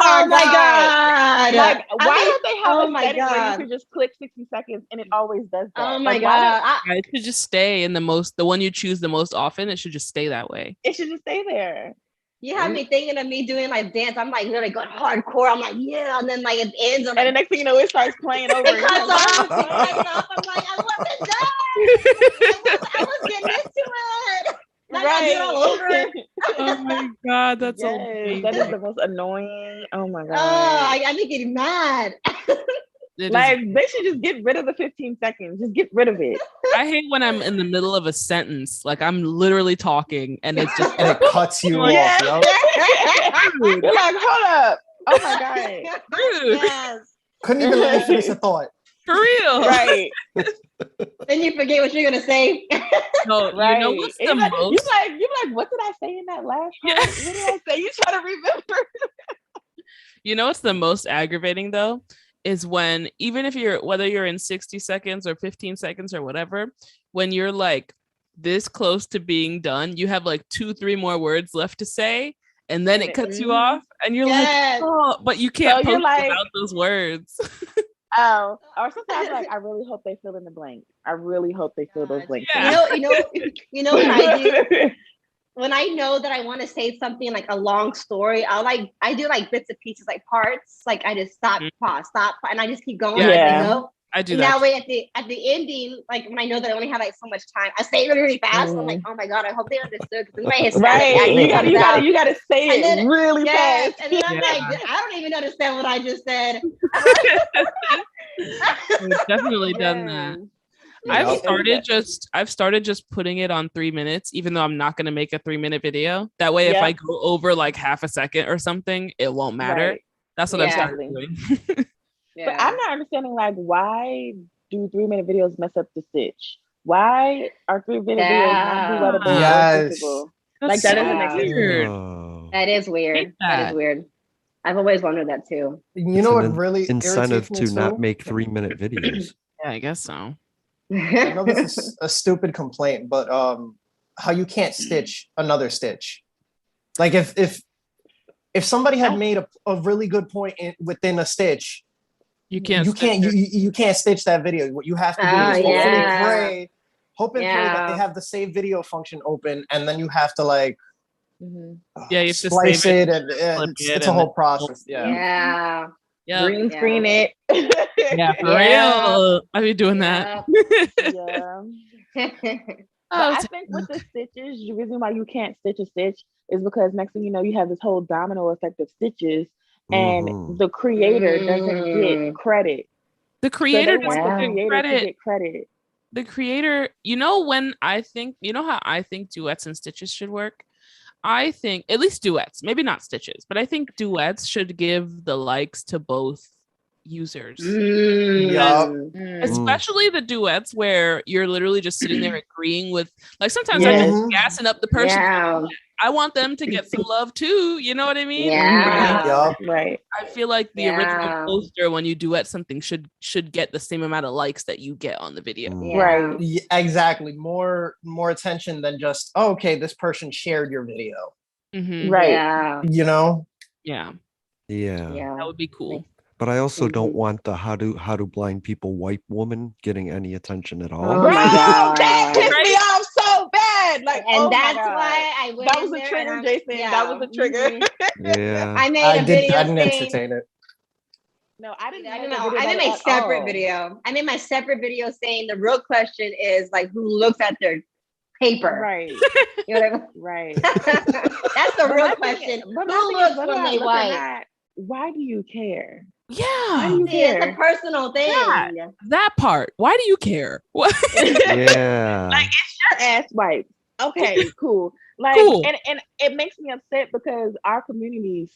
Oh my God. Like, why don't they have a setting where you can just click 60 seconds and it always does that? Oh my God. It should just stay in the one you choose the most often. It should just stay that way. It should just stay there. You have me thinking of me doing like dance. I'm like literally going hardcore. I'm like, yeah, and then like it ends. And the next thing you know, it starts playing over. It cuts off. It cuts off. I'm like, I wasn't done. I was getting into it. Now I do it all over. Oh my god, that's so that is the most annoying. Oh my god. I'm getting mad. Like they should just get rid of the 15 seconds. Just get rid of it. I hate when I'm in the middle of a sentence, like I'm literally talking, and it's just and it cuts you off. Yo. You're like, hold up. Oh my god. rude. Yes. Couldn't even let me finish a thought. For real. Right. Then you forget what you're gonna say. No, Right. You know what's the like, most? you're like, what did I say in that last part? What did I say? You try to remember. You know what's the most aggravating though? Is when even if whether you're in 60 seconds or 15 seconds or whatever, when you're like this close to being done, you have like 2-3 more words left to say, and then it cuts you off, and you're like, oh, but you can't post about those words. Oh, or sometimes like I really hope they fill in the blank. I really hope they fill those blanks. Yeah. You know what I do? When I know that I want to say something like a long story, I do like bits and pieces, like parts. Like I just stop, pause, and I just keep going. Yeah. I do and that. That way at the ending, like when I know that I only have like so much time, I say it really, really fast. I'm like, oh my god, I hope they understood. Right. You gotta say it really fast. And then I'm like, I don't even understand what I just said. I've definitely done that. I've started just putting it on 3 minutes, even though I'm not going to make a 3-minute video. That way, if I go over like half a second or something, it won't matter. Right. That's what I've started doing. But I'm not understanding, like, why do 3-minute videos mess up the stitch? Why are 3-minute videos not do Yes. Like that doesn't make weird. That is weird. That is weird. I've always wondered that too. You know what really incentive to irritates me not too? make 3-minute videos. Yeah, I guess so. I know this is a stupid complaint, but how you can't stitch another stitch. Like if somebody had made a really good point within a stitch, you can't stitch that video. What you have to do is hope and pray that they have the save video function open, and then you have to like you have to splice it, and it's a whole process. Yeah. Green screen it. Yeah, for real. I'll be doing that. I think with the stitches, the reason why you can't stitch a stitch is because next thing you know, you have this whole domino effect of stitches, and the creator doesn't get credit. The creator doesn't get credit. The creator, you know how I think duets and stitches should work? I think at least duets, maybe not stitches, but I think duets should give the likes to both users. Especially the duets where you're literally just sitting there agreeing with, like sometimes I'm just gassing up the person. I want them to get some love too. You know what I mean? Right. I feel like the original poster, when you duet something, should get the same amount of likes that you get on the video. Right. Yeah, exactly. More attention than just, oh, okay, this person shared your video. Right. Yeah. You know? Yeah. That would be cool. But I also don't want the how do blind people wipe woman getting any attention at all. Oh my God. That pissed me off so bad. Like, and that's why I went. That was a trigger, Jason. That was a trigger. Yeah. I didn't entertain it. No, I didn't. I made my separate video. I made my separate video saying the real question is like who looks at their paper. Right. You know what I mean? Right. That's the real question. Who looks when they wipe? Why do you care? Yeah. Why do you care? It's a personal thing. That part. Why do you care? What? Yeah. Like it's your ass wipe. Okay, cool. Like and it makes me upset because our community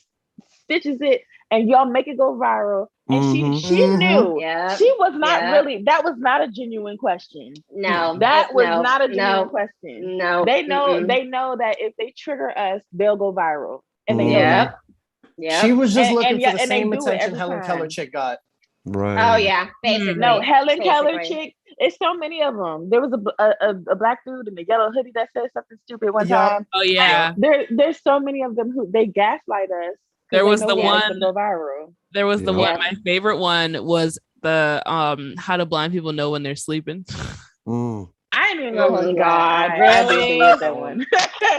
stitches it and y'all make it go viral. And she knew she was not really, that was not a genuine question. No, that was not a genuine question. No, they know that if they trigger us, they'll go viral. And they know that. Yeah, she was just looking for the same attention Helen Keller chick got. Right. Oh yeah, basically. No, Helen Keller chick. It's so many of them. There was a black dude in a yellow hoodie that said something stupid one time. Oh yeah. There's so many of them who they gaslight us. There was the one. Go viral. There was the one. My favorite one was the how do blind people know when they're sleeping? I ain't even gonna hold you. God, I did really? delete that one.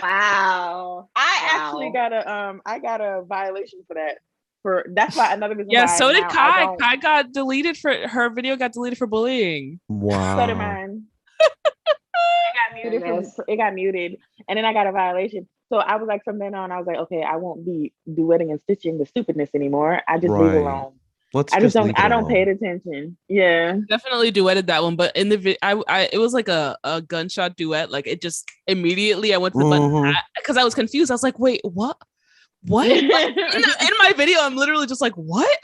Wow. Actually got a violation for that. That's why another reason Yeah, why so did now I Kai. don't. Kai got deleted for her video got deleted for bullying. Wow. So did mine. It got muted, and then I got a violation. So I was like, from then on, I was like, okay, I won't be duetting and stitching the stupidness anymore. I just leave it alone. I don't pay attention. Yeah, definitely duetted that one, but in the I it was like a gunshot duet. Like it just immediately I went to the button because I was confused. I was like, wait, what? What? in my video, I'm literally just like, what?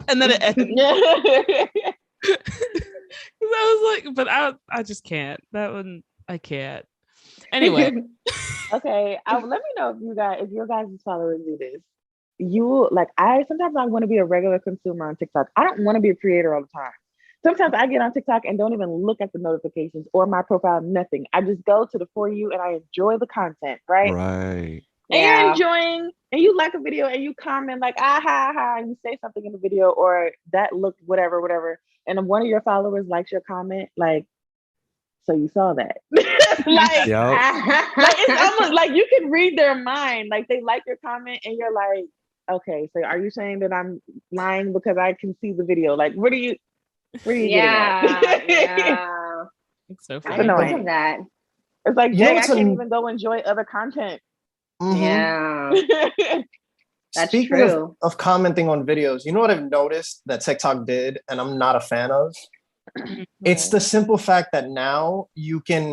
And then it ended. I was like, but I just can't. That one I can't. Anyway. Okay. Let me know if your guys' followers do this. Sometimes I want to be a regular consumer on TikTok. I don't want to be a creator all the time. Sometimes I get on TikTok and don't even look at the notifications or my profile, nothing. I just go to the For You and I enjoy the content, right? Right. And you're enjoying, and you like a video and you comment like, ah, ha, ha, and you say something in the video or that looked whatever. And if one of your followers likes your comment, like, so you saw that. Like, like it's almost like you can read their mind. Like they like your comment and you're like, okay, so are you saying that I'm lying because I can see the video? Like, where are you getting at? Yeah. It's so I funny. didn't think of that. It's like, dang, I can't even go enjoy other content. Yeah. That's Speaking true. of commenting on videos, you know what I've noticed that TikTok did and I'm not a fan of? It's the simple fact that now you get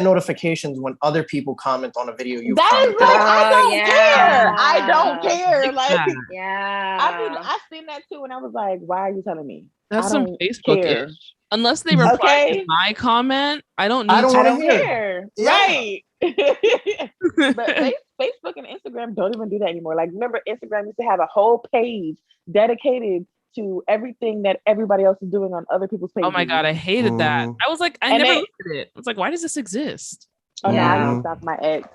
notifications when other people comment on a video you commented on. I don't care. Like, I've seen that too, and I was like, why are you telling me? That's some Facebook-ish. Unless they reply to my comment, I don't care. Yeah. Right. But Facebook and Instagram don't even do that anymore. Like, remember, Instagram used to have a whole page dedicated to everything that everybody else is doing on other people's pages. Oh my God, I hated that. I was like, I never looked at it. I was like, why does this exist? Oh no, I used to stalk my ex.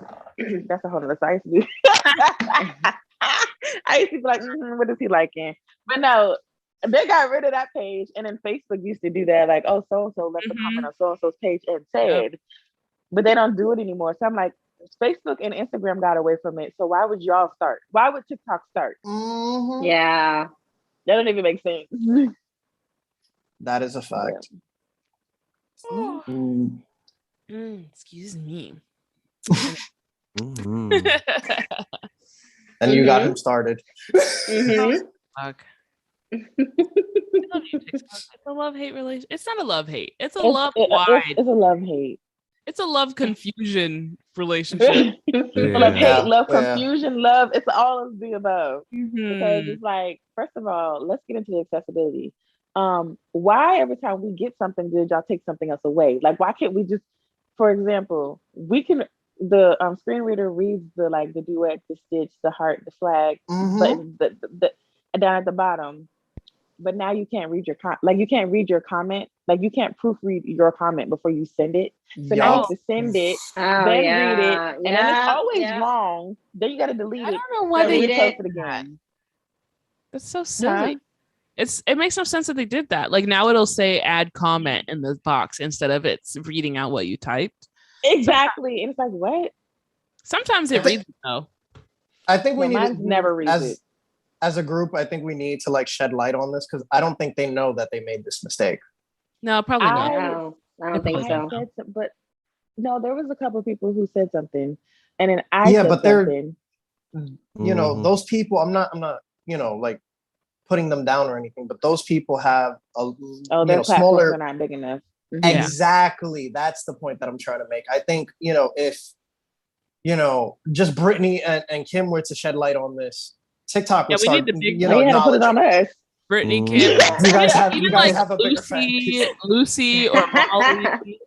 That's a whole other side. I used to be like, what is he liking? But no, they got rid of that page, and then Facebook used to do that, like, oh, so and so left a comment on so and so's page and said, but they don't do it anymore. So I'm like, Facebook and Instagram got away from it. So why would y'all start? Why would TikTok start? Yeah. That don't even make sense. That is a fact. Excuse me. And you got him started. Fuck. It's a love-hate relation. It's not a love-hate. It's a love-wide. It's a love-hate. It's a love-confusion relationship. Love-hate, love confusion, love. It's all of the above. Because it's like, first of all, let's get into the accessibility. Why every time we get something good, y'all take something else away? Like, why can't we just, for example, the screen reader reads the duet, the stitch, the heart, the flag, but the down at the bottom. But now you can't read you can't read your comment. Like, you can't proofread your comment before you send it. So now you have to send it, then read it, and then it's always wrong. Then you got to delete it. I don't know why they did it again. That's so silly. It makes no sense that they did that. Like, now it'll say add comment in the box instead of it's reading out what you typed. Exactly. And it's like, what? Sometimes it reads it though. I think we need never reads it. As a group, I think we need to shed light on this because I don't think they know that they made this mistake. No, probably not. I don't think so. But no, there was a couple of people who said something, and then I said something. Those people. I'm not putting them down or anything, but those people have their smaller. Are not big enough. Exactly. That's the point that I'm trying to make. I think if just Brittany and Kim were to shed light on this, TikTok would start, put it on us. Brittany, Kim, you guys have a bigger fan. Lucy or Molly.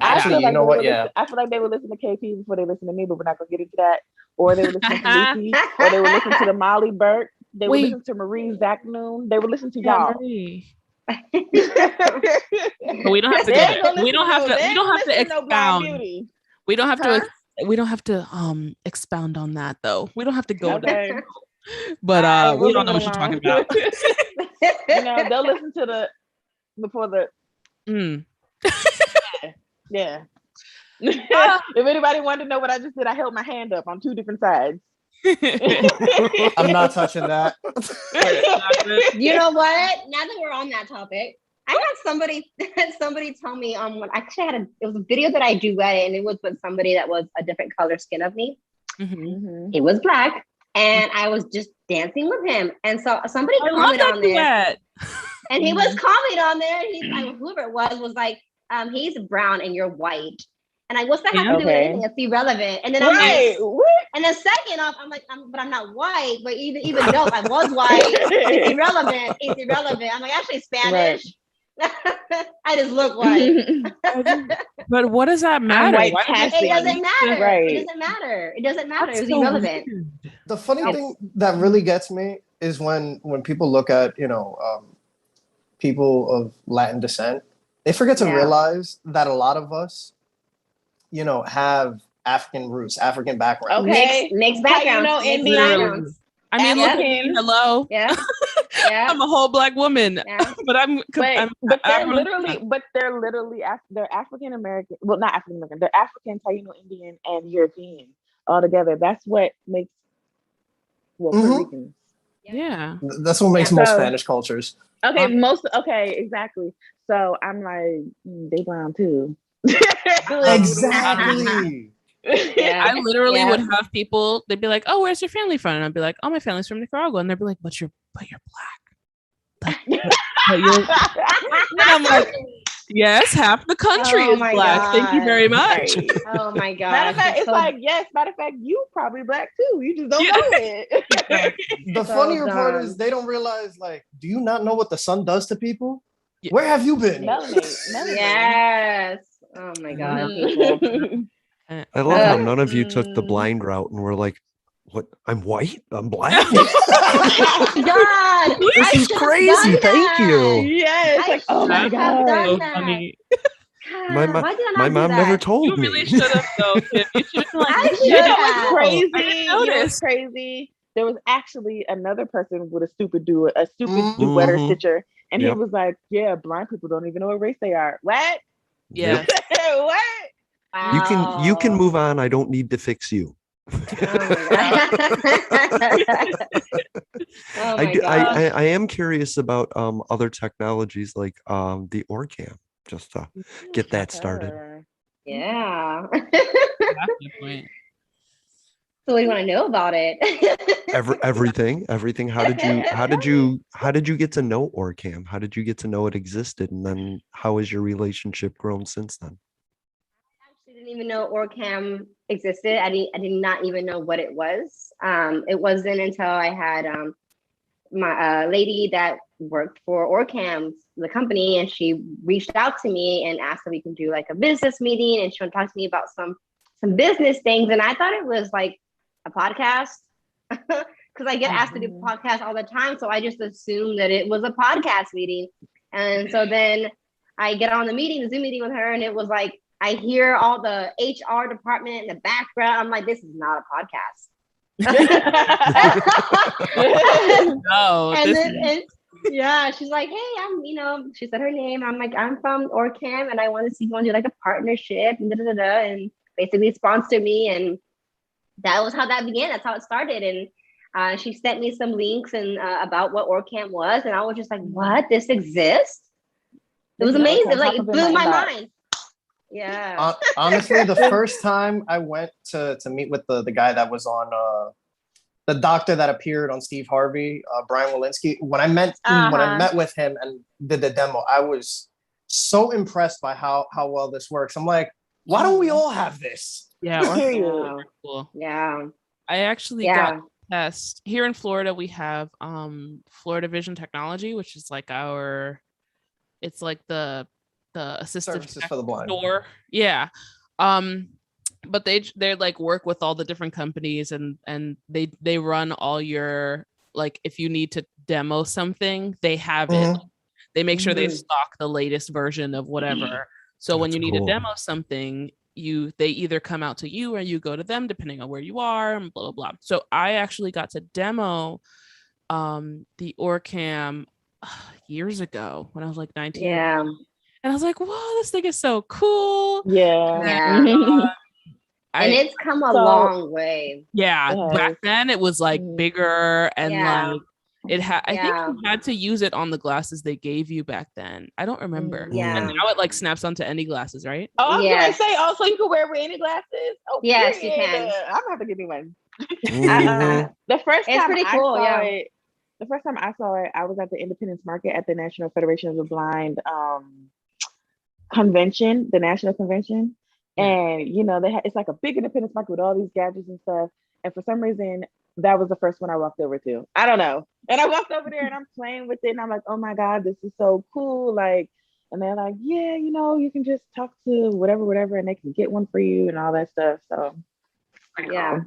Actually, you know what? I feel like they would listen to KP before they listen to me, but we're not gonna get into that. Or they would listen to Lucy, or they would listen to the Molly Burke. They would listen to Marie Zachnoon. They would listen to y'all. But we don't have to go. We don't have to expound. We don't have to. We don't have to expound on that though. We don't have to go there. But we don't know what you're talking about. They'll listen to before the Yeah. If anybody wanted to know what I just did, I held my hand up on two different sides. I'm not touching that. You know what? Now that we're on that topic, I had somebody tell me when actually it was a video that I duetted, and it was with somebody that was a different color skin of me. Mm-hmm. He was black, and I was just dancing with him. And so somebody commented on there, and he was commenting on there. Whoever it was like, he's brown and you're white. And like, what's that have to do with anything? It's irrelevant. And then I'm like, and then second off, I'm like, but I'm not white. But even though I was white, it's irrelevant. It's irrelevant. I'm like, actually Spanish. Right. I just look white. But what does that matter? It doesn't matter. Right. It doesn't matter. It doesn't matter. That's It's so irrelevant. Weird. The funny thing that really gets me is when people look at, people of Latin descent, they forget to realize that a lot of us, have African roots, African background. Okay. Mixed backgrounds. Indians. I mean, look at me. Hello. Yeah. I'm a whole black woman, but they're literally they're African American. Well, not African American. They're African, Taino, Indian, and European all together. That's what makes Puerto Ricans. Yeah. That's what makes most Spanish cultures. Okay, exactly. So I'm like, they brown too. Exactly. I literally would have people, they'd be like, oh, where's your family from? And I'd be like, oh, my family's from Nicaragua. And they'd be like, but you're black. But you're and I'm like, yes, half the country is black. God. Thank you very much. Oh my god. Matter of fact, matter of fact, you probably black too. You just don't know it. The funnier part is they don't realize, like, do you not know what the sun does to people? Yeah. Where have you been? Melanin. Yes. Oh my god. People. I love how none of you took the blind route and were like, what? I'm white? I'm black? God, this is crazy. Thank you. Yes. Oh my god. So funny. My mom never told me. You really should have, though, Kim. You should have like, you know what's crazy? Crazy. There was actually another person with a stupid duetter stitcher. And he was like, yeah, blind people don't even know what race they are. What? Yeah. What? Wow. You can move on. I don't need to fix you. I am curious about other technologies like the OrCam, just to get that started. Yeah. That's the point. So what do you want to know about it? Everything. How did you get to know OrCam? How did you get to know it existed? And then how has your relationship grown since then? I actually didn't even know OrCam existed. I did not even know what it was. It wasn't until I had my lady that worked for OrCam, the company, and she reached out to me and asked if we can do like a business meeting, and she wanted to talk to me about some business things. And I thought it was like a podcast because I get asked to do podcasts all the time. So I just assumed that it was a podcast meeting. And so then I get on the Zoom meeting with her, and it was like, I hear all the HR department in the background. I'm like, this is not a podcast. No. Yeah, she's like, hey, she said her name. I'm like, I'm from OrCam, and I want to see if you want to do like a partnership and basically sponsor me. And that was how that began. That's how it started. And she sent me some links and about what OrCam was, and I was just like, what? This exists? It was amazing. It blew my mind. Yeah. Honestly, the first time I went to meet with the guy that was on the doctor that appeared on Steve Harvey, Brian Walensky, when I met with him and did the demo, I was so impressed by how well this works. I'm like, why don't we all have this? Yeah. Cool. Yeah. I actually got a test here in Florida. We have Florida Vision Technology, which is like it's like the assistive services for the blind store. Yeah. But they like work with all the different companies, and they run all your, like, if you need to demo something, they have it. They make sure they stock the latest version of whatever. So when you need to demo something, they either come out to you or you go to them, depending on where you are, and blah, blah, blah. So I actually got to demo the OrCam years ago when I was like 19. Yeah. And I was like, whoa, this thing is so cool. Yeah. Yeah. And I, it's come a So- long way. yeah, Yes. back then it was like bigger and Yeah. like it had, I think Yeah. you had to use it on the glasses they gave you back then. I don't remember. Yeah. And now it like snaps onto any glasses, right? Oh, I was Yes. gonna say also you can wear rainy glasses. Oh, Yes, you period. can. I'm gonna have to give you one. Mhm. The first It's time pretty I cool, saw yeah. it, the first time I saw it, I was at the Independence Market at the National Federation of the Blind convention, the national convention. Yeah. And you know, it's like a big Independence Market with all these gadgets and stuff. And for some reason, that was the first one I walked over to. I don't know. And I walked over there and I'm playing with it and I'm like, oh my God, this is so cool. Like, and they're like, yeah, you know, you can just talk to whatever, and they can get one for you and all that stuff. So Yeah,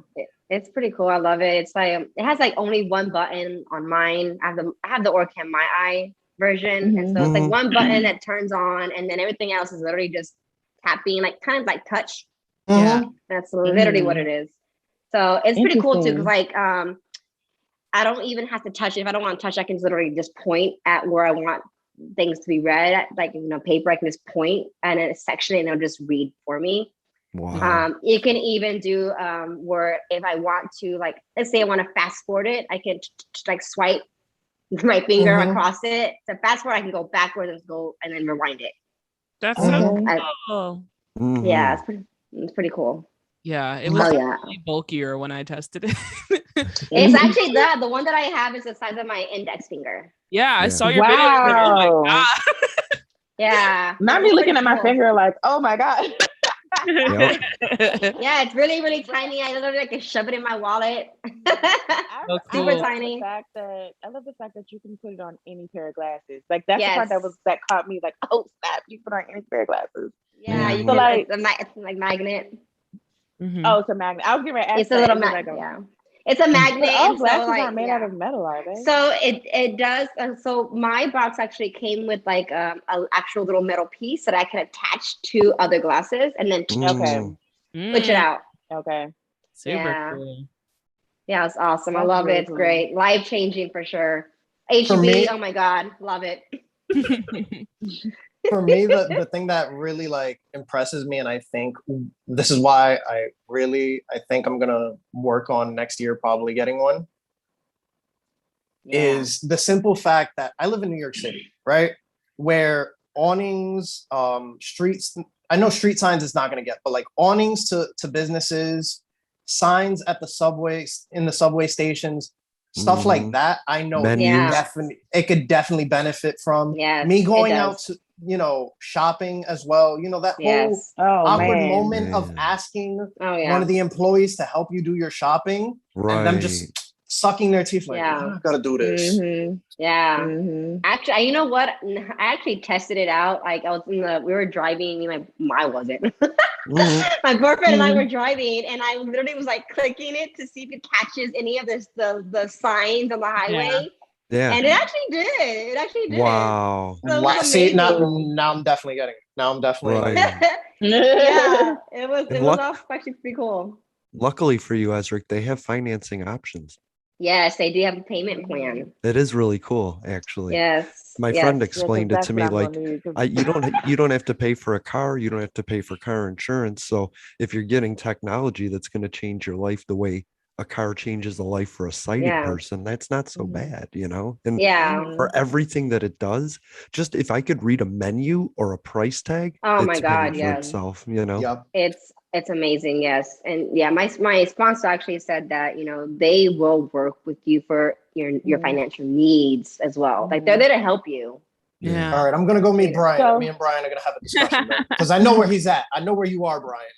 it's pretty cool. I love it. It's like it has like only one button on mine. I have the OrCam My Eye version, and so it's like one button that turns on, and then everything else is literally just tapping, like kind of like touch. Yeah. That's literally what it is. So it's pretty cool too, because like I don't even have to touch it. If I don't want to touch, I can literally just point at where I want things to be read. Like, you know, paper, I can just point and then section it and it'll just read for me. Wow. You can even do where if I want to, like, let's say I want to fast forward it, I can like swipe my finger across it. To fast forward, I can go backwards and go and then rewind it. That's so cool. Yeah, it's pretty cool. Yeah, it was definitely bulkier when I tested it. It's actually the one that I have is the size of my index finger. Yeah, I saw your video. Wow. Oh my God. Yeah. Not me looking at my finger like, oh my God. Yep. Yeah, it's really, really tiny. I literally can shove it in my wallet. So Super cool. tiny. I love the fact that you can put it on any pair of glasses. Like that's the part that caught me. Like, oh snap, you put it on any pair of glasses. Yeah, you so can, like it's like magnet. Oh, it's a magnet. I was getting ready to ask. It's a little magnet. Yeah, it's a magnet. But all glasses so, like, aren't made out of metal, are they? So it does. So my box actually came with like an actual little metal piece that I can attach to other glasses and then switch it out. Okay. Super cool. Yeah, it's awesome. That's I love really it. It's cool. great. Life changing for sure. HB, oh my God, love it. For me, the thing that really like impresses me, and I think this is why I think I'm gonna work on next year probably getting one, is the simple fact that I live in New York City, right? Where awnings, streets, I know street signs is not gonna get, but like awnings to businesses, signs at the subways, in the subway stations, stuff like that, I know it could definitely benefit from me going out to, you know, shopping as well. You know, that whole awkward moment of asking one of the employees to help you do your shopping and them just sucking their teeth like, I gotta do this. Actually, you know what? I actually tested it out. Like I was we were driving. I wasn't. My boyfriend and I were driving, and I literally was like clicking it to see if it catches any of the signs on the highway. Yeah. And it actually did. It actually did. Wow. So See, now I'm definitely getting it. Now I'm definitely yeah, it was actually pretty cool. Luckily for you, Ezric, they have financing options. Yes, they do have a payment plan. It is really cool, actually. Yes. My friend explained it to me like you don't have to pay for a car, you don't have to pay for car insurance. So if you're getting technology that's going to change your life the way a car changes the life for a sighted person, that's not so bad, you know? And for everything that it does, just if I could read a menu or a price tag, oh my God, for itself, you know? It's amazing, yes. And yeah, my sponsor actually said that, you know, they will work with you for your financial needs as well. Like they're there to help you. Yeah. All right, I'm gonna go meet Brian. So, me and Brian are gonna have a discussion because I know where he's at. I know where you are, Brian.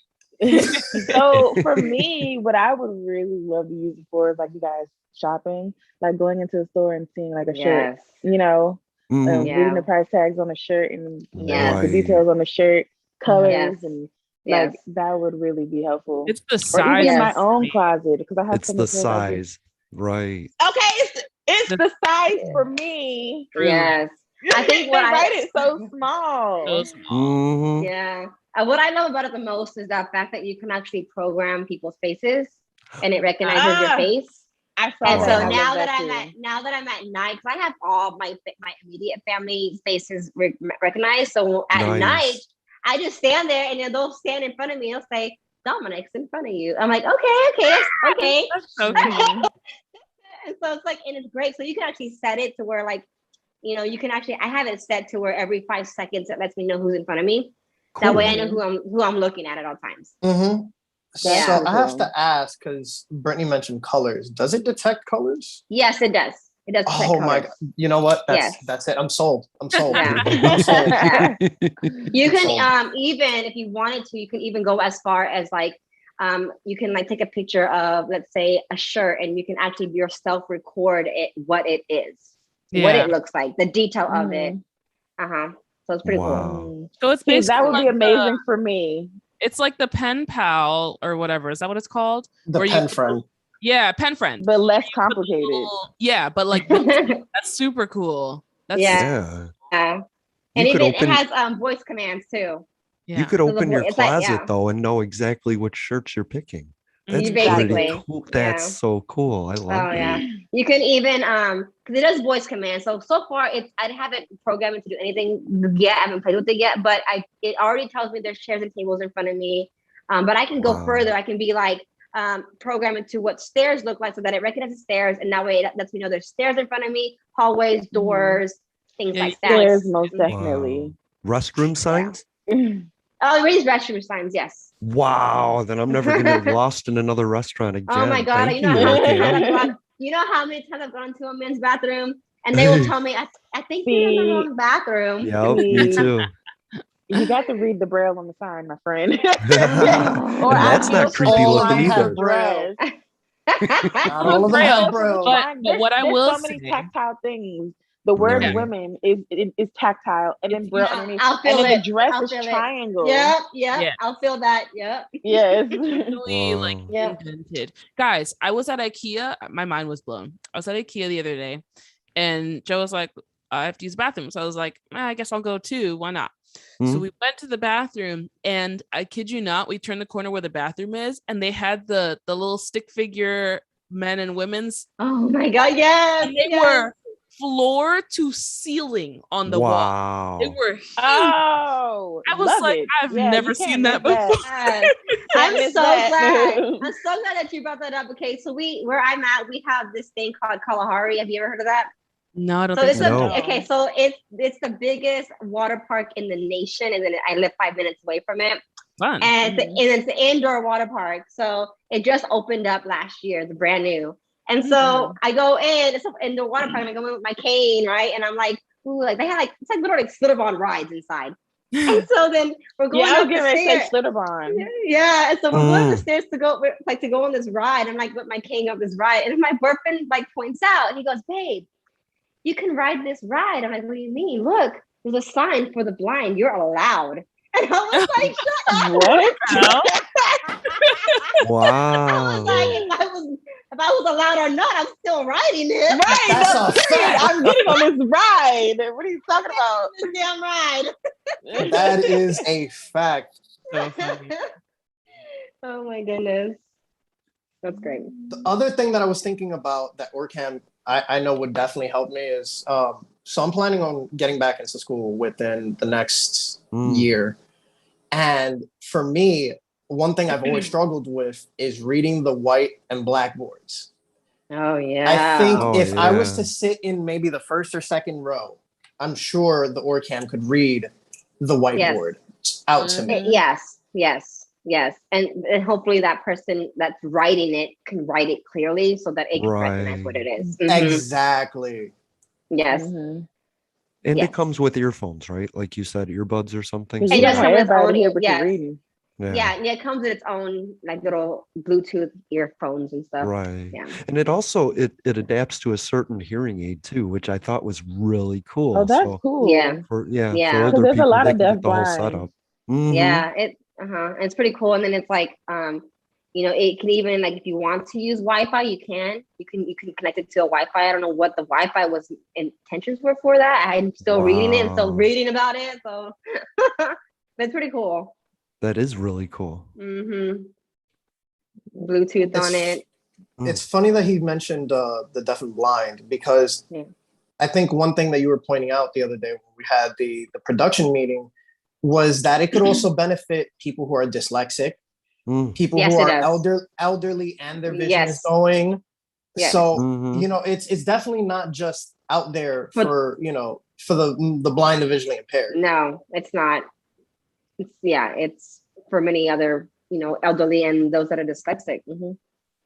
So for me, what I would really love to use it for is like you guys shopping, like going into the store and seeing like a shirt, you know, reading the price tags on the shirt and the details on the shirt, colors and like that would really be helpful. It's the size. Or even in my own closet because I have it's the size, right? Okay, it's the size for me. Yes, I think they write it so small. So small. Yeah. What I love about it the most is that fact that you can actually program people's faces and it recognizes your face. I saw And that. so and I now love that too. I'm at night, because I have all my immediate family faces recognized. So at night, Nice. I just stand there, and then they'll stand in front of me. They'll say, "Dominic's in front of you." I'm like, "Okay, okay." That's so cute. And so it's like, and it's great. So you can actually set it to where, like, you can actually. I have it set to where every 5 seconds it lets me know who's in front of me. Cool. That way, I know who I'm looking at all times. Mm-hmm. Yeah. So I have to ask, because Brittany mentioned colors. Does it detect colors? Yes, it does. It does. Oh my God! You know what? That's it. I'm sold. I'm sold. Yeah. I'm sold. Yeah. You can sold. even if you wanted to, you can even go as far as like you can like take a picture of, let's say, a shirt, and you can actually yourself record it, what it is, what it looks like, the detail of it. So it's pretty cool. So it's See, basically that would be like amazing for me. It's like the pen pal or whatever. Is that what it's called? The pen friend. Yeah, pen friend. But less complicated. But like that's super cool. That's yeah. And even it has voice commands too. Yeah. You could open your closet though and know exactly which shirts you're picking. That's pretty cool. That's so cool. I love that. Yeah. You can even because it does voice commands. So far I haven't programmed it to do anything yet. I haven't played with it yet, but it already tells me there's chairs and tables in front of me. But I can go further. I can be like program it to what stairs look like, so that it recognizes stairs, and that way it lets me know there's stairs in front of me, hallways, doors, things like that. Stairs, most definitely. Restroom signs? Oh, it reads restroom signs, yes. Wow, then I'm never gonna get lost in another restaurant again. Oh my God. Thank you know how many times I've gone to a men's bathroom and they will tell me, I think you're in the wrong bathroom. Yep, me too. You got to read the braille on the sign, my friend. And that's not creepy looking either. Not all of them have braille. But what I will so many tactile things. The word women is tactile, and then braille underneath, and then the dress is triangle. Yeah. I'll feel that. Yep. Yes. Really like invented. Guys, I was at IKEA. My mind was blown. I was at IKEA the other day, and Joe was like, I have to use the bathroom. So I was like, I guess I'll go too. Why not? So we went to the bathroom, and I kid you not, we turned the corner where the bathroom is, and they had the little stick figure men and women's. Oh my God, yes. And they were floor to ceiling on the wall. They were huge. Oh, I was like, I've never seen that before. I'm so glad. I'm so glad that you brought that up. Okay, so where I'm at, we have this thing called Kalahari. Have you ever heard of that? No, I don't think so. Okay, so it's the biggest water park in the nation, and then I live 5 minutes away from it. Fun. And it's an indoor water park. So it just opened up last year. It's brand new. And so I go in the water park, and I go in with my cane, right? And I'm like, ooh, like they had like, it's like literally Slitterbond rides inside. And so then we're going up the stairs. Slitterbond. Yeah, and so we're going up the stairs to go on this ride. I'm like with my cane up this ride, and my boyfriend like points out, he goes, "Babe, you can ride this ride." I'm like, "What do you mean? Look, there's a sign for the blind. You're allowed." And I was like, "Shut up!" What? Wow. I was like, if I was allowed or not, I'm still riding it. Right. That's a fact. I'm getting on this ride. What are you talking about? This damn ride. That is a fact. So funny. Oh my goodness. That's great. The other thing that I was thinking about that OrCam I know would definitely help me is so I'm planning on getting back into school within the next year. And for me, one thing I've always struggled with is reading the white and black boards. Oh yeah. I think if I was to sit in maybe the first or second row, I'm sure the OrCam could read the whiteboard out to me. Yes. And hopefully that person that's writing it can write it clearly so that it can recognize what it is. Exactly. Yes. And it comes with earphones, right? Like you said, earbuds or something. It does come with its own, it comes with its own like little Bluetooth earphones and stuff. Right. Yeah. And it also it adapts to a certain hearing aid too, which I thought was really cool. Oh, that's cool. Yeah. For older there's people, a lot they of can deaf get the whole blind. setup. Yeah, it's pretty cool. And then it's like it can even, like, if you want to use Wi-Fi, you can connect it to a Wi-Fi. I don't know what the Wi-Fi was intentions were for that. I'm still reading it and still reading about it. So that's pretty cool. That is really cool. Bluetooth on it. it's funny that he mentioned the deaf and blind, because I think one thing that you were pointing out the other day when we had the production meeting was that it could also benefit people who are dyslexic, people who are elderly and their vision is going. So, it's definitely not just out there for the blind and visually impaired. No, it's not. It's for many other, elderly and those that are dyslexic.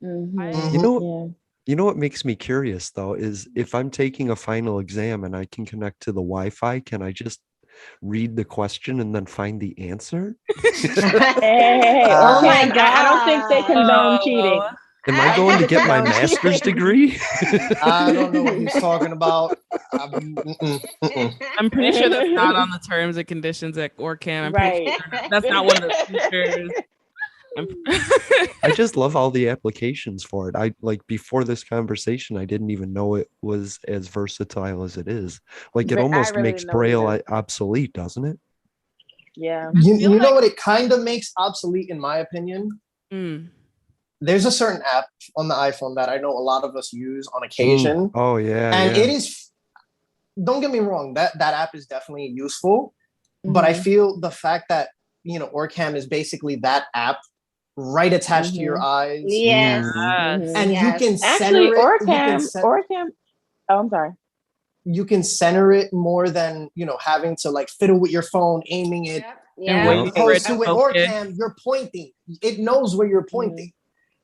You know what makes me curious though is if I'm taking a final exam and I can connect to the Wi-Fi, can I just read the question and then find the answer? Oh my God. I don't think they condone cheating. Am I going to get my master's degree? I don't know what he's talking about. I'm pretty sure that's not on the terms and conditions at OrCam. Right. That's not one of the features. I just love all the applications for it. I like before this conversation, I didn't even know it was as versatile as it is. Like it almost really makes didn't know Braille either. obsolete, doesn't it? Yeah. You know what it kind of makes obsolete, in my opinion? There's a certain app on the iPhone that I know a lot of us use on occasion. Oh yeah. And it is, don't get me wrong, that app is definitely useful. But I feel the fact that, OrCam is basically that app right attached to your eyes. Yes. And you can center actually it. OrCam. Oh, I'm sorry. You can center it more than, having to like fiddle with your phone, aiming it. And opposed to with OrCam, you're pointing. It knows where you're pointing.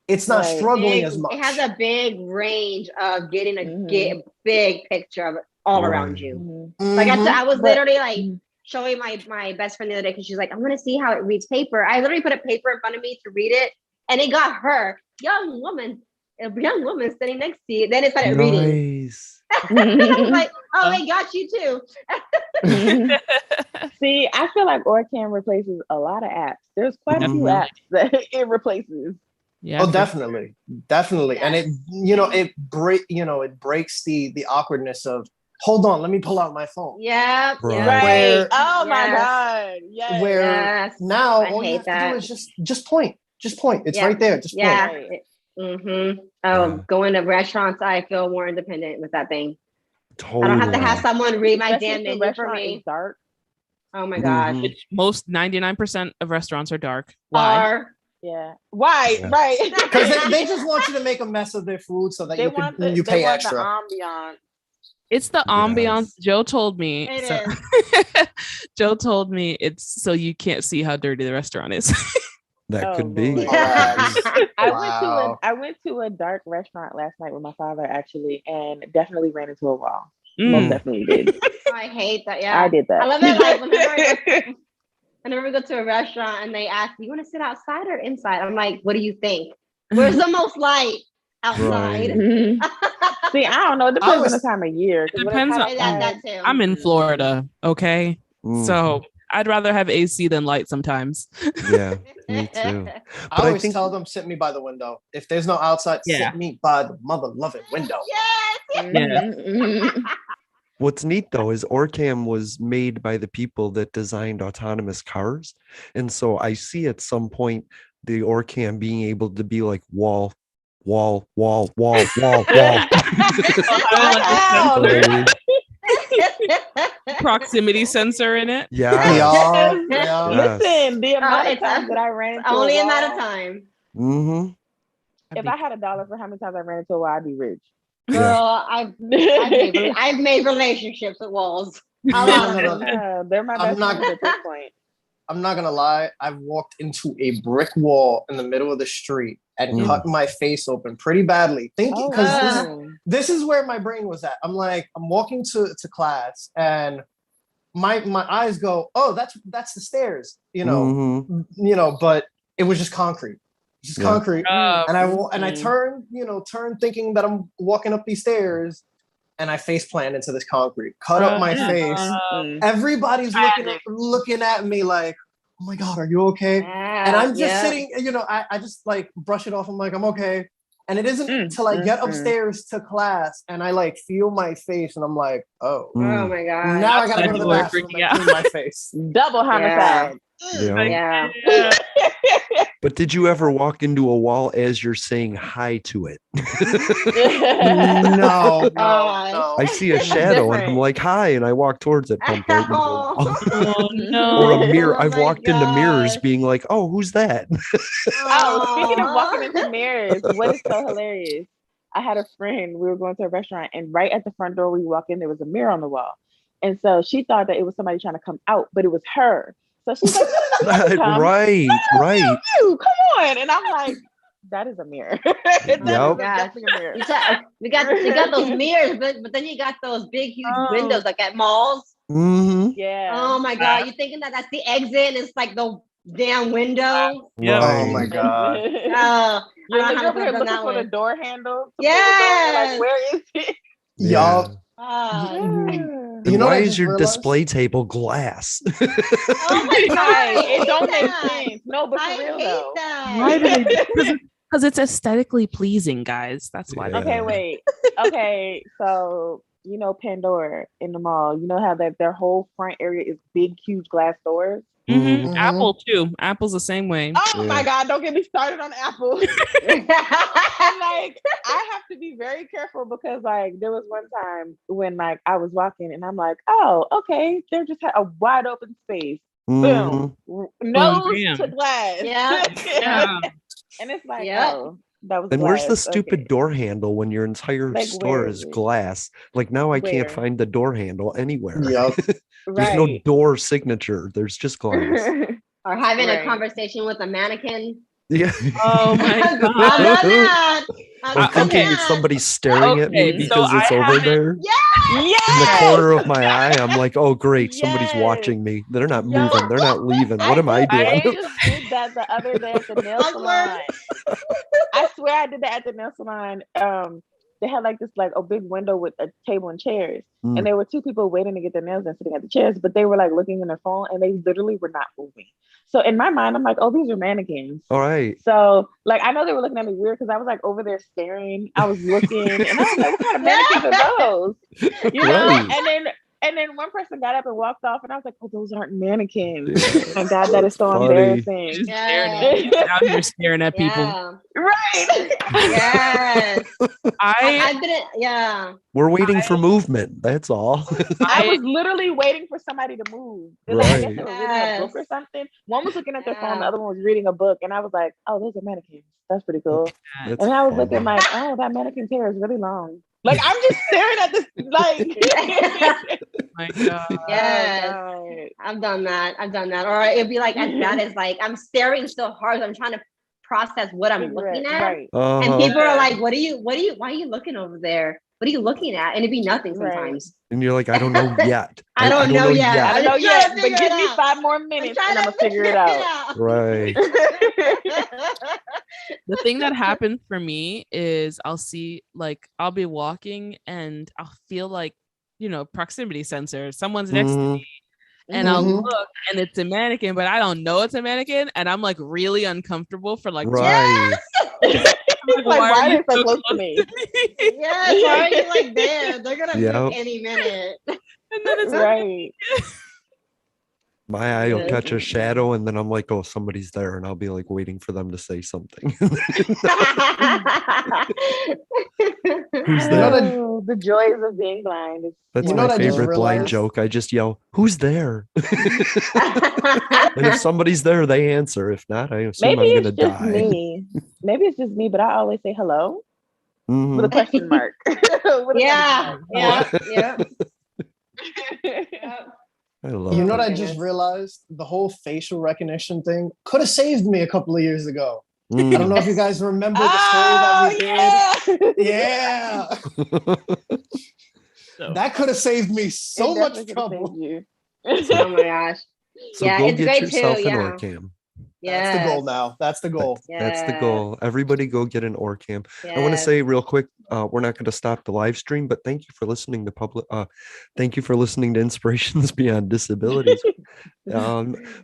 It's not struggling as much. It has a big range of getting a big picture of it all around you. Like I was literally like showing my best friend the other day because she's like, I'm gonna see how it reads paper. I literally put a paper in front of me to read it, and it got her, a young woman sitting next to you. Then it started reading. I was like, oh, it got you too. See, I feel like OrCam replaces a lot of apps. There's quite a few apps that it replaces. Yeah. Oh, definitely. Yes. And it breaks the awkwardness of, hold on, let me pull out my phone. Yeah. Right. Oh my God. Yes. Where now all you have to do is just point. Just point. It's right there. Just point. Going to restaurants, I feel more independent with that thing. Totally. I don't have to have someone read my damn menu for me. Dark. Oh my gosh. Most 99% of restaurants are dark. Why? Yeah. Why? Yeah. Right. Because they just want you to make a mess of their food so that you pay extra. The ambiance. It's the ambiance. Joe told me. Joe told me it's so you can't see how dirty the restaurant is. That could be. I went to a dark restaurant last night with my father actually, and definitely ran into a wall. Most definitely did. I hate that. Yeah, I did that. I love it. Like whenever we go to a restaurant and they ask, "You want to sit outside or inside?" I'm like, "What do you think? Where's the most light? Outside." Right. See, I don't know. It depends on the time of year. It depends on that too. I'm in Florida, okay, so I'd rather have AC than light sometimes. Yeah, me too. I always tell them, sit me by the window. If there's no outside, sit me by the mother loving window. Yes. What's neat though is OrCam was made by the people that designed autonomous cars. And so I see at some point the OrCam being able to be like wall. Proximity sensor in it. Yeah. Listen, the amount of times that I ran into only a matter of time. If I had $1 for how many times I ran into a wall, I'd be rich. Girl, I've made relationships with walls. They're my best friends at this point. I'm not gonna lie. I've walked into a brick wall in the middle of the street and cut my face open pretty badly. Thinking because this is where my brain was at. I'm walking to class and my eyes go, oh, that's the stairs, but it was just concrete. Just concrete. And I turn thinking that I'm walking up these stairs, and I face plant into this concrete, cut up my face. Everybody's looking at me like, oh my God, are you okay? And I'm just sitting, I just like brush it off. I'm like, I'm okay. And it isn't until I get upstairs to class and I like feel my face and I'm like, oh my God. Now I gotta go to the bathroom and clean my face. Double homicide. Yeah. Yeah. But did you ever walk into a wall as you're saying hi to it? No, I see a shadow and I'm like, hi, and I walk towards it, bump right into a wall. Oh no. Or a mirror. Oh I've my walked into mirrors gosh. being like, oh, who's that? Oh, speaking of Aw. walking into mirrors, what is so hilarious? I had a friend, we were going to a restaurant, and right at the front door, we walk in, there was a mirror on the wall. And so she thought that it was somebody trying to come out, but it was her. So she's like, come. Right. You, come on. And I'm like, that is a mirror. That is Yep. definitely a mirror. We got those mirrors, but then you got those big, huge windows like at malls. Mm-hmm. Yeah. Oh my God. You're thinking that that's the exit and it's like the damn window. Yep. Oh my God. I don't You're have over here done looking that for the one. door handle. Yes. Like, where is it? Yup. And You know why what I is just your realized? display table glass? Oh my God. Right. I It hate don't make that. sense. No, but I for real hate though. that. Why do they? Because it's aesthetically pleasing, guys. That's why. Yeah. Okay, wait. Okay, so you know Pandora in the mall. You know how that their whole front area is big, huge glass doors. Mhm. Mhm. Apple too. Apple's the same way. Oh Yeah. my God! Don't get me started on Apple. And like, I have to be very careful because like there was one time when like I was walking and I'm like, oh, okay, they just had a wide open space. Mhm. Boom, nose bam. to glass. Yeah. Yeah. And it's like, Yep. oh, that was And glass. where's the stupid Okay. door handle when your entire Like, store where is is it? glass? Like now I can't Where? find the door handle anywhere. Yup. There's no Right. door signature. There's just glass. Or having a Right. conversation with a mannequin. Yeah. Oh my I've God. done that. Or I've done thinking that. somebody's staring at me Okay, so because it's I over haven't- there. Yeah. In the Yes. corner of my eye, I'm like, oh great, somebody's Yes. watching me. They're not Yo, moving. They're not leaving. What am I doing? just did that the other day at the nail salon. I swear I did that at the nail salon. They had like this like a big window with a table and chairs, Mm. and there were two people waiting to get their nails done sitting at the chairs, but they were like looking in their phone and they literally were not moving. So in my mind, I'm like, oh, these are mannequins. All right. So like I know they were looking at me weird because I was like over there staring. I was looking and I was like, what kind of mannequins are those? You know? Right. And then one person got up and walked off, and I was like, oh, those aren't mannequins. Yeah. Oh my God, that is so Funny. embarrassing. Just Yeah. staring at, out here staring at people. Yeah. Right. Yes. I I've been. Yeah. We're waiting for movement. That's all. I was literally waiting for somebody to move. Like, I guess Right. they were reading a book or something. One was looking at their phone, the other one was reading a book, and I was like, oh, those are mannequins. That's pretty cool. That's And I was funny. looking like, oh, that mannequin's hair is really long. Like I'm just staring at this, like. my God. Yes. Oh, I've done that. Or it'd be like as bad as like I'm staring so hard. I'm trying to process what I'm looking at. Right. And Uh-huh. people are like, why are you looking over there? What are you looking at? And it'd be nothing Right. sometimes. And you're like, I don't know yet. I don't know yet. I don't know I'm yet, trying to but figure give it me out. 5 more minutes and I'm gonna figure it out. Right. The thing that happened for me is I'll be walking and I'll feel like, proximity sensor. Someone's next to me. And I'll Mhm. look and it's a mannequin, but I don't know it's a mannequin. And I'm like really uncomfortable for like, Right. Like, why are they so close to me? Yes, why are you like there? They're gonna Yep. move any minute. And then it's Right. My eye will Yes. catch a shadow and then I'm like, oh, somebody's there. And I'll be like waiting for them to say something. Who's there? Oh, the joys of being blind. That's You know my what I just favorite blind realized? joke. I just yell, who's there? And if somebody's there, they answer. If not, I assume Maybe I'm it's going just to die. me. Maybe it's just me, but I always say hello Mhm. with a question mark. With a Yeah, question yeah. mark. I love You know it. what I just realized? The whole facial recognition thing could have saved me a couple of years ago. I don't know if you guys remember the story that we did. Yeah. So, That could have saved me so It much definitely could've saved trouble. you. Oh my gosh. So Yeah, go it's get great yourself too, an yeah. OrCam. Yes. That's the goal now. That's the goal. That's the goal. Everybody go get an OrCam. Yes. I want to say real quick, we're not going to stop the live stream, but thank you for listening to thank you for listening to Inspirations Beyond Disabilities.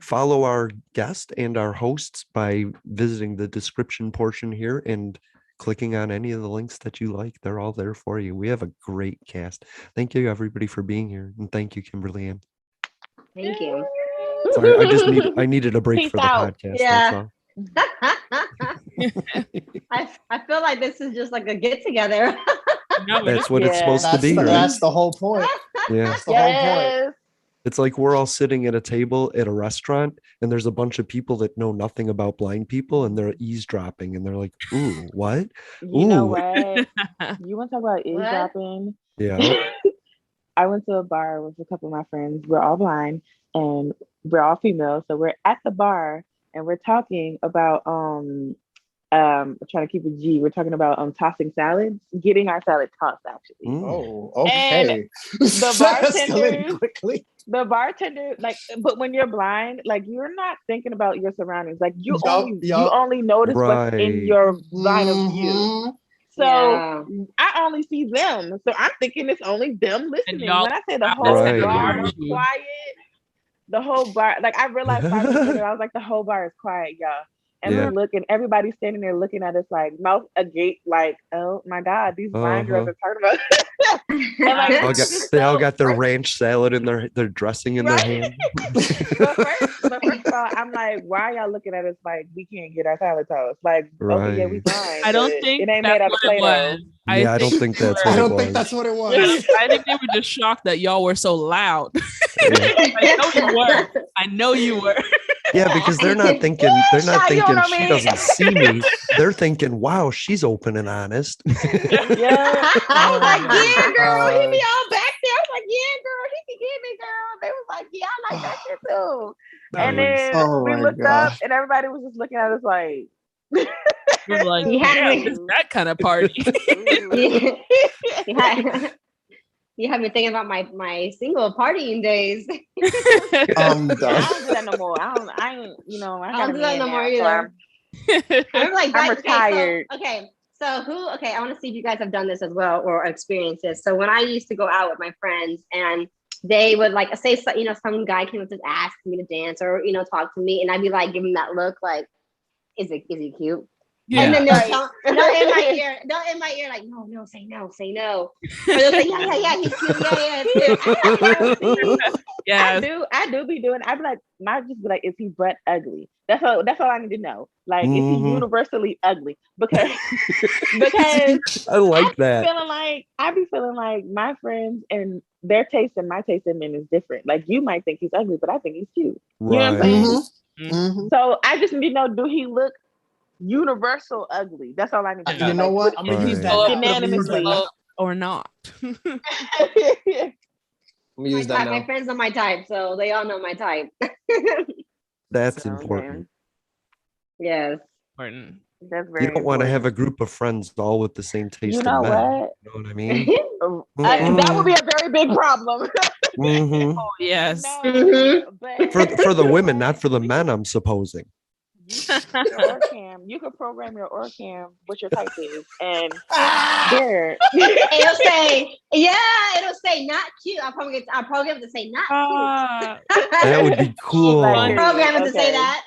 Follow our guest and our hosts by visiting the description portion here and clicking on any of the links that you like. They're all there for you. We have a great cast. Thank you everybody for being here. And thank you, Kimberly Ann. Thank you. Sorry, I needed a break Peace for the out. podcast. Yeah. That's all. I feel like this is just like a get together. No, That's what it's Yeah. supposed to be, right? That's the whole point. Yeah. That's the whole point. Yes. It's like we're all sitting at a table at a restaurant and there's a bunch of people that know nothing about blind people and they're eavesdropping and they're like, ooh, what? You know Ooh. what? You want to talk about eavesdropping? Yeah. I went to a bar with a couple of my friends. We're all blind and we're all female. So we're at the bar and we're talking about trying to keep it G. We're talking about tossing salads, getting our salad tossed actually. Mm. Oh, okay. The bartender, like, but when you're blind, like you're not thinking about your surroundings. Like you only notice what's in your line of view. So I only see them. So I'm thinking it's only them listening. When I say the whole bar was quiet, the whole bar, like I realized 5 minutes later, I was like, the whole bar is quiet, y'all. And we're looking, everybody's standing there looking at us like mouth agape, like, oh my God, these blind girls are talking about. They all got their ranch salad in their dressing in their hand. but first of all, I'm like, why are y'all looking at us like we can't get our salad toast? Like, okay, yeah, we fine. I don't think it ain't made out of Play-Doh. I don't think that's what I it don't was. think that's what it was. I think they were just shocked that y'all were so loud. I know you were. Yeah, because they're not thinking she doesn't see me. They're thinking, wow, she's open and honest. Yeah. I was like, yeah, girl, he be all back there. I was like, yeah, girl, he can get me, girl. They was like, yeah, I like that shit too. And then we looked up and everybody was just looking at us like, we're like, it's that kind of party. You have me thinking about my single partying days. I don't do that no more. I don't do that no more either. I'm like, I'm retired. So I want to see if you guys have done this as well or experienced this. So when I used to go out with my friends and they would like say, some guy came up to ask me to dance or, talk to me. And I'd be like, give him that look like, is he cute? Yeah. And then they'll in my ear, like, no, say no. Or they'll say, yeah, he's cute, yeah. I do be doing. I'd be like, is he butt ugly? That's all I need to know. Like, is he universally ugly? Because I like that. I be feeling like my friends and their taste and my taste in men is different. Like, you might think he's ugly, but I think he's cute. Right. You know what I'm saying? Mm-hmm. So I just need to know, do he look universal ugly? That's all I need to know. You know what? I'm gonna use that unanimously or not. My friends are my type, so they all know my type. That's important. Yes. Important. That's very You don't want to have a group of friends all with the same taste. You know in men. What? You know what I mean? That would be a very big problem. Oh yes. But for the women, not for the men, I'm supposing. OrCam, you could program your OrCam what your type is, and there it'll say not cute. I'll program it to say not cute. That would be cool. Program it to say that.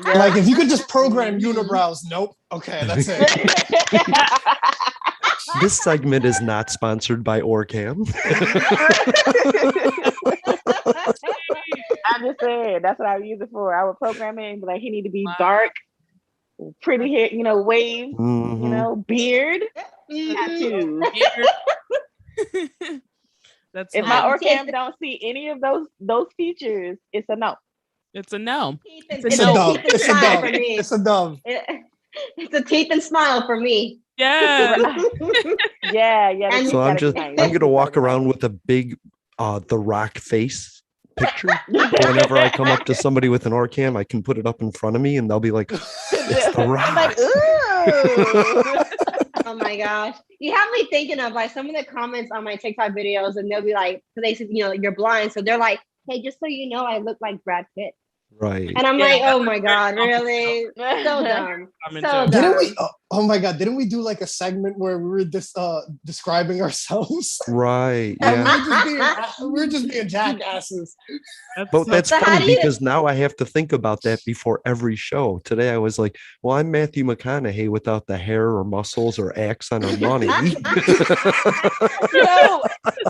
Yeah. Like if you could just program unibrows. Nope. Okay, that's it. This segment is not sponsored by OrCam. I'm just saying, that's what I would use it for. I would program it and be like, he need to be dark, pretty hair, wave, beard, tattoos. That's if my OrCam don't see any of those features, it's a no. It's a no. It's a dove. It's a teeth and smile for me. Yeah. Yeah. So I'm gonna walk around with a big The Rock face picture. Whenever I come up to somebody with an OrCam, I can put it up in front of me and they'll be like, it's The Rock. I'm like, ooh. Oh my gosh. You have me thinking of like some of the comments on my TikTok videos, and they'll be like, they said, you're blind. So they're like, hey, just so you know, I look like Brad Pitt. Right. And I'm like, oh my God, really? So dumb. So dumb. Oh my God, didn't we do like a segment where we were describing ourselves? Right. And Yeah. we were just being jackasses. But that's So how funny do you- because now I have to think about that before every show. Today I was like, well, I'm Matthew McConaughey without the hair or muscles or accent or money.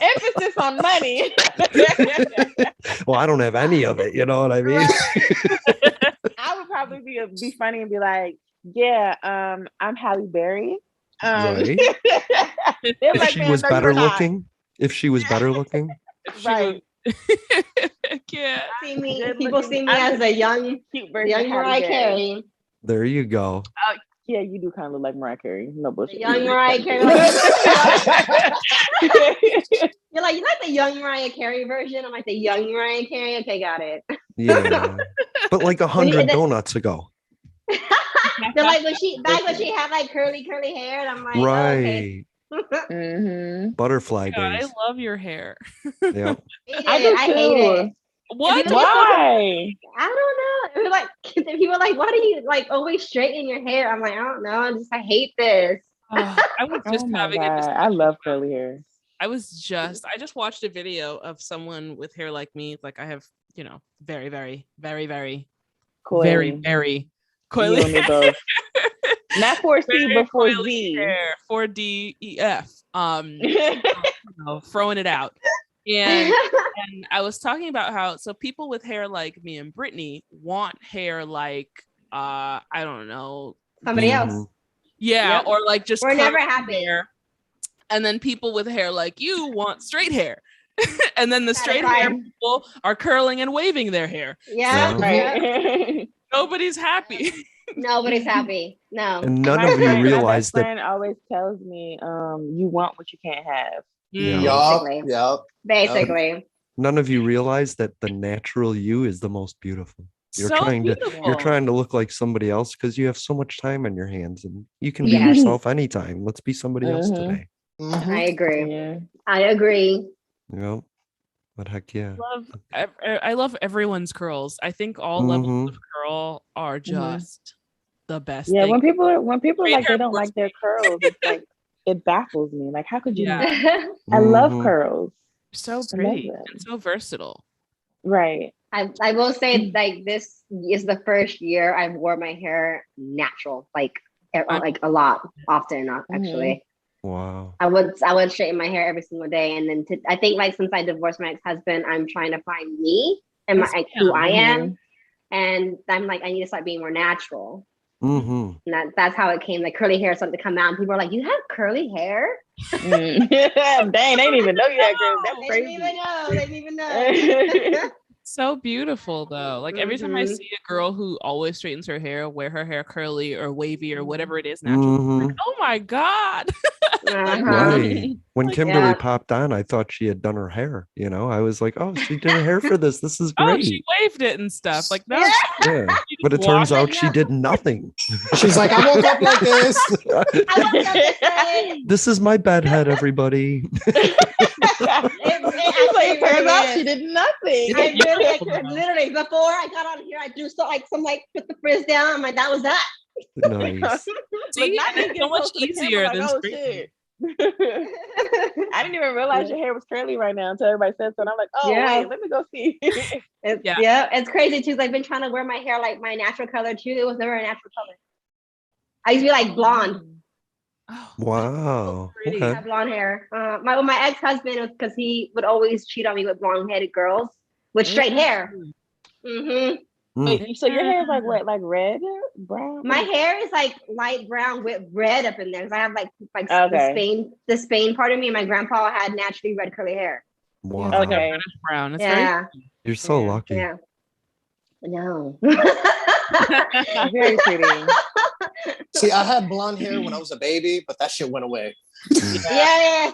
Emphasis on money. Well, I don't have any of it. You know what I mean? I would probably be funny and be like, yeah, I'm Halle Berry. Right. If She was better looking. If she was better looking. Right. Yeah. People see me as a young cute version of Mariah Carey. There you go. Yeah, you do kind of look like Mariah Carey. No bullshit. Young Mariah Carey. You're like the young Mariah Carey version. I'm like the young Mariah Carey. Okay, got it. Yeah. But like 100 donuts ago. They're like when she had like curly hair, and I'm like, Right. oh, okay. Butterfly God, days. I love your hair. Yeah. I hate it. What? Why? I don't know. It was like people are like, why do you like always straighten your hair? I'm like, I don't know. I hate this. I was just having a discussion. I love curly hair. I just watched a video of someone with hair like me. Like I have, very, very, very, very, Coily. very, very coily. You don't need those. Not 4C, but 4Z. Hair, 4DEF. Throwing it out. And I was talking about how people with hair like me and Brittany want hair like I don't know, somebody else. Yeah, yep. or like just we're never happy. Hair. And then people with hair like you want straight hair. And then the straight hair people are curling and waving their hair. Yeah, right. Nobody's happy. Nobody's happy. No. And none of you realize my that. friend always tells me, you want what you can't have. Yup. Basically. None of you realize that the natural you is the most beautiful. You're trying to look like somebody else because you have so much time on your hands, and you can be yourself anytime. Let's be somebody else today. Mm-hmm. I agree. Yeah. I agree. Yep. But heck yeah. I love everyone's curls. I think all levels of curl are just the best. Yeah, thing. when people are like they don't like their curls, it's like it baffles me. Like, how could you? I love curls. So pretty and so versatile. Right. I will say, like, this is the first year I've wore my hair natural, like a lot, often actually. Wow. I would straighten my hair every single day, and then I think like since I divorced my ex-husband, I'm trying to find me and who I am, and I'm like, I need to start being more natural. And that's how it came. Like curly hair started to come out, and people are like, "You have curly hair?" Dang, they didn't even know you had curly. That's crazy. They didn't even know. So beautiful though. Like every time I see a girl who always straightens her hair, wear her hair curly or wavy or whatever it is natural, like, oh my God. Right. When Kimberly popped on, I thought she had done her hair. I was like, oh, she did her hair for this. This is great. Oh, she waved it and stuff. Like, no. Yeah. But it turns out she did nothing. She's like, I woke up like this. This is my bed head, everybody. It turns out she did nothing. Literally, before I got on here, I do put the frizz down. I'm like, that was that. Nice. See, it's so much easier than shit. I didn't even realize your hair was curly right now until everybody said so. And I'm like, wait, let me go see. It's crazy too. I've been trying to wear my hair like my natural color too. It was never a natural color. I used to be like blonde. Oh, wow. So pretty. I have blonde hair. My ex-husband was because he would always cheat on me with blonde-headed girls with straight hair. Wait, so your hair is like what, like red, brown? My hair is like light brown with red up in there because I have like the Spain part of me. And my grandpa had naturally red curly hair. Wow. Okay. Brown. It's You're so lucky. Yeah. No. Very pretty. See, I had blonde hair when I was a baby, but that shit went away. Yeah.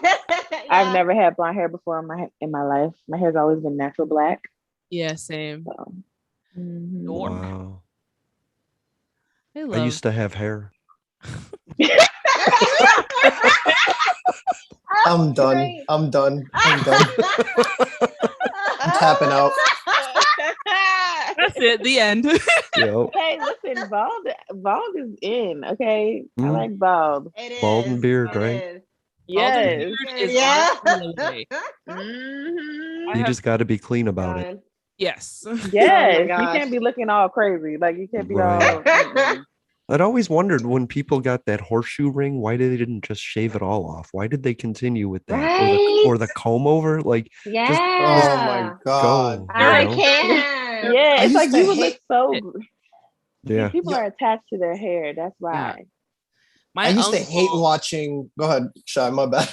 I've never had blonde hair before in my life. My hair's always been natural black. Yeah, same. So. Wow. I used to have hair. I'm done. I'm tapping out. That's it. The end. Yep. Hey, listen, bald is in. Okay, I Mm. like bald. It is. Bald and beard, It right? is. Yes. Is Yeah. on the way. Mhm. You just got to be clean about it. God. Yes. Yes. You gosh. can't be looking all crazy. Like you can't be Right. all. Mm-mm. I'd always wondered when people got that horseshoe ring, why they didn't just shave it all off? Why did they continue with that? Or the Right? comb over? Like, just Oh my Yeah. God. go, I you know? can't. Yeah, I it's used like to you would look hate- so. Yeah. People Yeah. are attached to their hair. That's why. My I used uncle, to hate watching. Go ahead, Shy. My bad.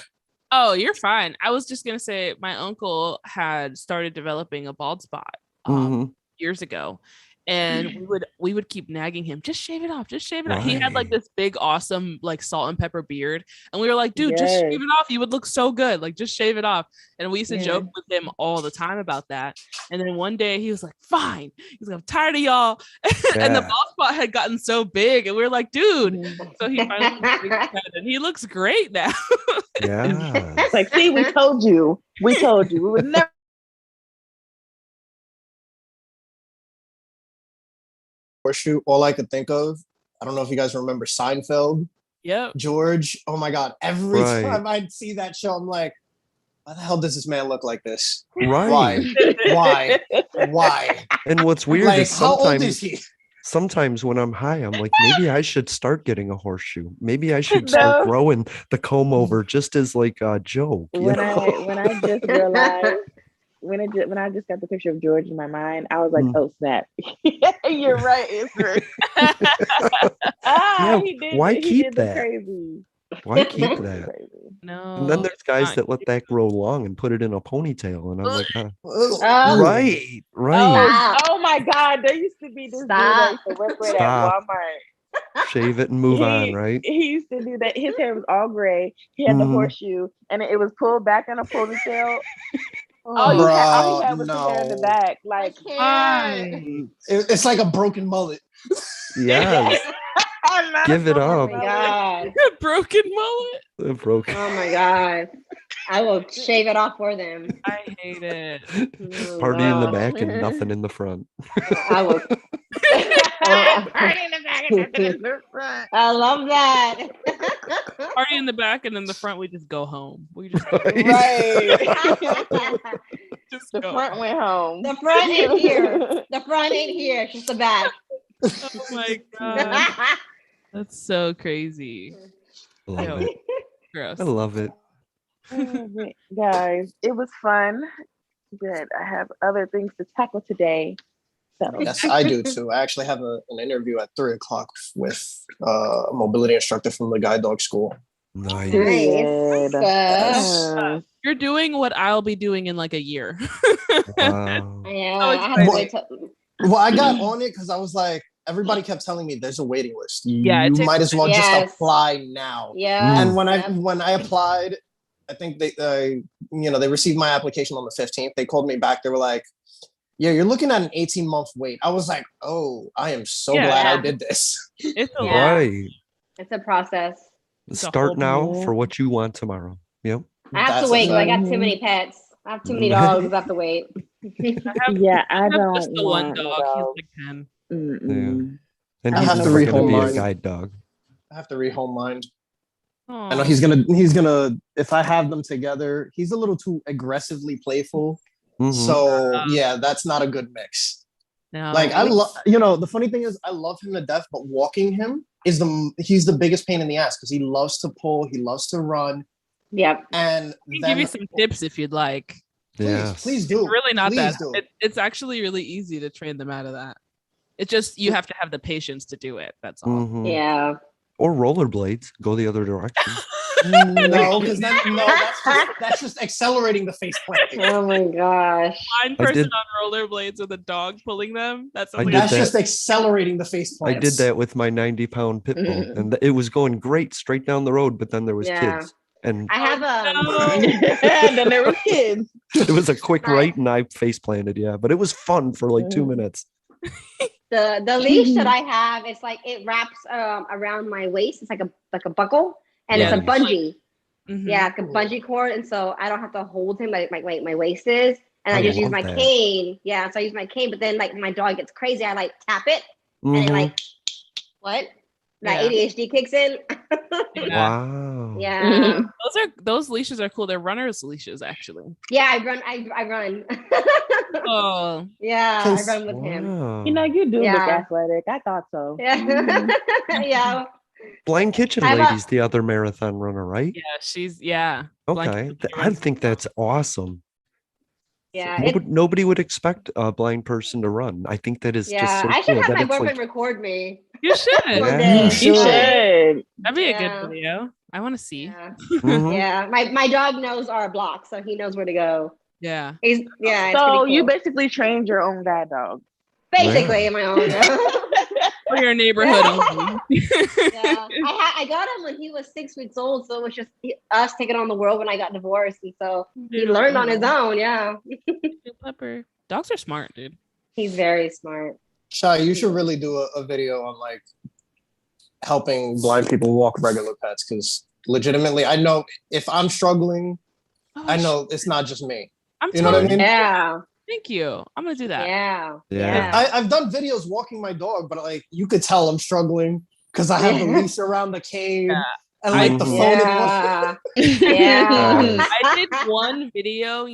Oh, you're fine. I was just gonna say my uncle had started developing a bald spot Mhm. years ago. And we would keep nagging him, just shave it off, just shave it off. He had like Right. this big, awesome, like salt and pepper beard. And we were like, dude, just Yes. shave it off. You would look so good. Like, just shave it off. And we used to Yeah. joke with him all the time about that. And then one day he was like, fine. He's like, I'm tired of y'all. And the Yeah. bald spot had gotten so big. And we were like, dude. Mhm. So he finally and he looks great now. Yeah. It's like, see, we told you. We told you. We would never. Horseshoe. All I could think of. I don't know if you guys remember Seinfeld. Yep. George. Oh my God. Every Right. time I'd see that show, I'm like, why the hell does this man look like this? Right. Why? Why? And what's weird Like, is how old is he? sometimes when I'm high, I'm like, maybe I should start getting a horseshoe. Maybe I should No. start growing the comb over just as like a joke. You When know? I just realized when I just got the picture of George in my mind, I was like, Mm. oh snap. You're right, Israel. Yeah, He did why he keep did the that? crazy. Why keep He did the that? crazy. No. And then there's guys not that let that grow long and put it in a ponytail, and I'm like, Oh. right, right. Stop. Oh my God. There used to be this dude that used to work with at Stop. Walmart. Shave it and move on, right? He used to do that. His hair was all gray. He had the Mhm. horseshoe, and it was pulled back in a ponytail. Oh, All he Bruh, had was the hair in the no. back. I Like, can't. It's like a broken mullet. Yes, give it Oh up. my God. broken mullet. Broken. Oh my God. I will shave it off for them. I hate it. Party in the No. back and nothing in the front. I will. Party in the back and nothing in the front. I love that. Party in the back, and in the front we just go home. We just Right. just The go. front went home. The front ain't here. The front ain't here. It's just the back. Oh my god, that's so crazy. Love Ew. it. Gross. I love it. Oh, man. Guys, it was fun, but I have other things to tackle today. So Yes, I do too. I actually have an interview at 3:00 with a mobility instructor from the guide dog school. Nice. Period. You're doing what I'll be doing in like a year. Wow. Yeah, So I have to exciting. wait till. Well, I got on it because I was like, everybody kept telling me there's a waiting list. Yeah, it You takes- might as well Yes. just apply now. Yeah. And when Yep. I applied, I think they received my application on the 15th. They called me back. They were like, yeah, you're looking at an 18-month wait. I was like, oh, I am so Yeah. glad I Yeah. did this. It's a Yeah. lot. Right. It's a process. It's a Start whole- now for what you want tomorrow. Yep. I have That's to wait because I a- got too many pets. I have too many dogs. I have to wait. Yeah, I I have don't just the one want no dog. dogs. He's like 10. Mm-mm. And I he's have to never going to rehome be a mine. guide dog. I have to rehome mine. I know Aw. he's gonna, if I have them together, he's a little too aggressively playful. Mhm. So yeah, that's not a good mix. No, Like I love, the funny thing is I love him to death, but walking him he's the biggest pain in the ass because he loves to pull, he loves to run, Yep. and I can then give you some tips if you'd like. Yes. please do. It's really not Please that. do. It's actually really easy to train them out of that. It's just you have to have the patience to do it. That's all. Mhm. Yeah. Or rollerblades. Go the other direction. No, because that's just accelerating the face planting. Oh my gosh. Blind I person did- on rollerblades with a dog pulling them. That's I did That's that. just accelerating the face I plants. did that with my 90-pound pit bull, and it was going great straight down the road, but then there was Yeah. kids. And I have And then there was kids. it was a quick Right. right and I face planted, yeah. But it was fun for like 2 minutes. the leash that I have. It's like it wraps around my waist. It's like a buckle, and it's a Nice. bungee. Mhm. Yeah, like a bungee cord, and so I don't have to hold him like my waist is, and I, I just use love my that. cane. Yeah, so I use my cane, but then like my dog gets crazy, I like tap it, and it Mhm. like What? That Yeah. ADHD kicks in. Wow. Yeah. Those leashes are cool. They're runners leashes, actually. Yeah, I run. Oh, Yeah, I run with him. Wow. You do look Yeah. athletic. I thought so. Yeah. Yeah. Blind Kitchen I'm a- Lady's the other marathon runner, right? yeah. Okay. I think that's awesome. Yeah. Nobody would expect a blind person to run. I think that is just Yeah. so I should cool have that my it's boyfriend like, record me You should. one Yeah. day. You should. Should. That'd be a Yeah. good video. I want to see. Yeah. Mhm. Yeah. My dog knows our block, so he knows where to go. Yeah. It's pretty So cool. you basically trained your own guide dog. Basically my own. For your neighborhood. Yeah. I got him when he was 6 weeks old, so it was just us taking on the world when I got divorced, and so he learned on his own. Yeah. Pepper. Dogs are smart, dude. He's very smart. Shai, you should really do a video on like helping blind people walk regular pets, because legitimately, I know if I'm struggling, I know it's not just me. You know what I mean? Yeah. Thank you. I'm gonna do that. Yeah. Yeah. I've done videos walking my dog, but like you could tell I'm struggling because I have the leash around the cane and like the phone. Yeah. Yeah. I did one video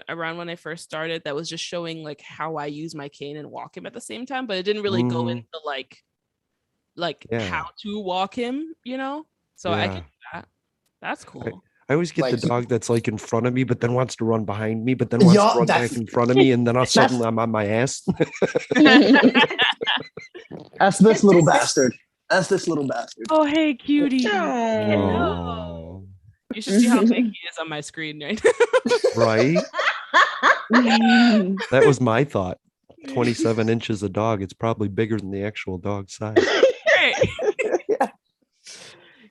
around when I first started that was just showing like how I use my cane and walk him at the same time, but it didn't really go into like how to walk him, So I can do that. That's cool. I always get Like- the dog that's like in front of me, but then wants to run behind me, but then wants to run back in front of me, and then all of a sudden I'm on my ass. That's this little bastard. That's this little bastard. Oh, hey, cutie. Oh. You should see how big he is on my screen right now. Right? That was my thought. 27 inches of dog. It's probably bigger than the actual dog size.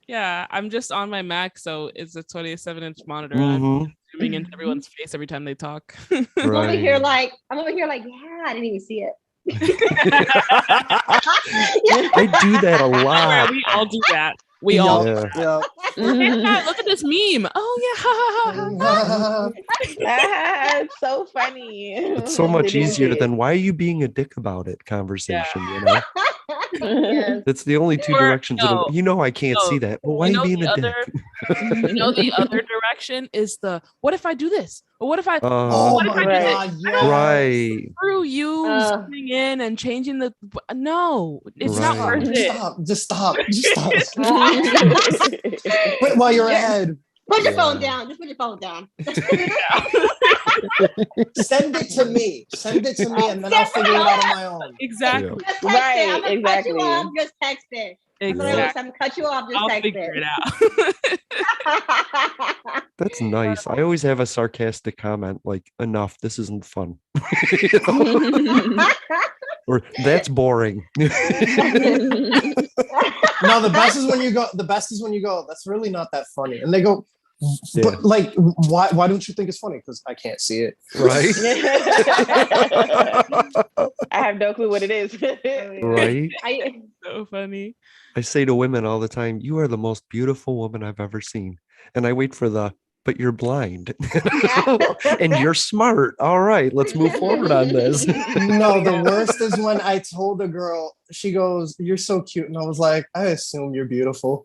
Yeah, I'm just on my Mac, so it's a 27-inch monitor. Mhm. I'm zooming into everyone's face every time they talk. I'm over Right. here like, yeah, I didn't even see it. I do that a lot. We all do that. We all. Yeah. Yeah, look at this meme. Oh yeah. That's so funny. It's so much easier than why are you being a dick about it conversation, Yes. It's the only two directions. I can't see that. But why are you being a dick? The other direction is the what if I do this? Or what if I Oh if I my do this? god, yes. Right. Screw you zooming in and changing the no, it's not Right. worth it. Just stop. Quit while you're ahead. Put your phone down. Just put your phone down. Send it to me. And then I'll figure it out on my own. Exactly. Just text Right, it. I'm gonna cut you exactly. off. Just text it. Exactly. I'm gonna cut you off. Just I'll text figure it out. That's nice. I always have a sarcastic comment like, enough, this isn't fun. Or that's boring. No, the best is when you go, that's really not that funny. And they go, but like, why don't you think it's funny? Because I can't see it. Right? I have no clue what it is. Right? So funny. I say to women all the time, you are the most beautiful woman I've ever seen. And I wait for but you're blind. And you're smart. All right, let's move forward on this. No, the worst is when I told a girl, she goes, "You're so cute." And I was like, I assume you're beautiful.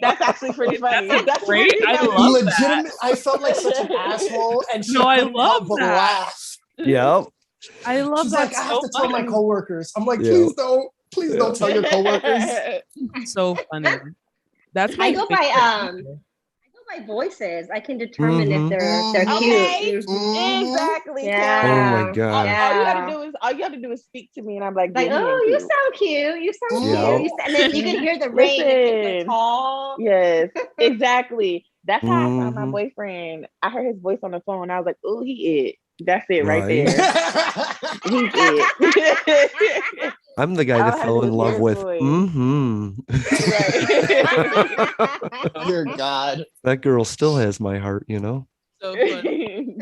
That's actually pretty funny. That's great. pretty I funny. love Legitimate. I felt like such an asshole. And she No, I couldn't love help but that. laugh. Yeah. I love She's that. like, I have so to tell my funny. coworkers. I'm like, Yeah. please don't tell your coworkers. So funny. That's I my go favorite. by voices. I can determine Mhm. if they're Okay. cute. Exactly. Yeah. Oh my All God. you have to do is speak to me, and I'm like, Like, yeah, he oh, ain't you cute. sound cute. You sound Yeah. cute. And then you can hear the rain. It's Listen. tall. Yes, exactly. That's how I found my Mhm. boyfriend. I heard his voice on the phone. I was like, oh, he it. That's it right Right. there. He's it. I'm the guy All I that had to fell do in was love hear with. his voice. Mm-hmm. Dear God. That girl still has my heart, So funny.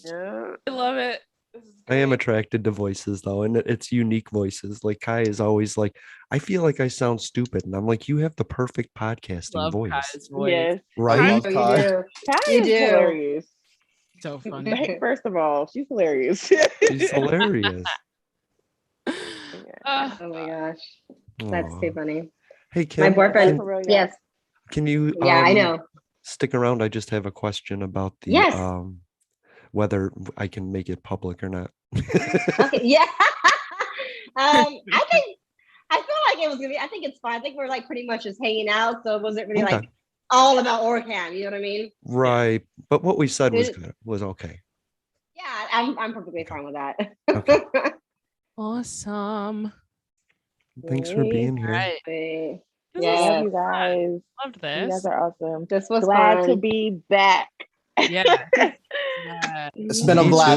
Yeah. I love it. This is I am great. attracted to voices though, and it's unique voices. Like Kai is always like, I feel like I sound stupid, and I'm like, you have the perfect podcasting Love voice, Kai's voice. Yes. right? love Oh, Kai. you do. Kai You is do. hilarious. So funny. Like, first of all, she's hilarious. She's hilarious. Oh my gosh, that's too Aw. funny. Hey Kim, My boyfriend. For real, y'all. Yes. can you Yeah, I know. stick around? I just have a question about the Yes. whether I can make it public or not. Okay. Yeah. I feel like it was gonna be. I think it's fine. I think we're like pretty much just hanging out, so it wasn't really Okay. like all about OrCam. You know what I mean? Right. But what we said was It- good. Was okay. Yeah, I'm perfectly fine with that. Okay. Awesome. Thanks for being All here. right. Sweet. This Yeah. Love you guys. Loved You guys this. are awesome. This was Glad to fun. be back. Yeah. Yeah. It's been a Me blast.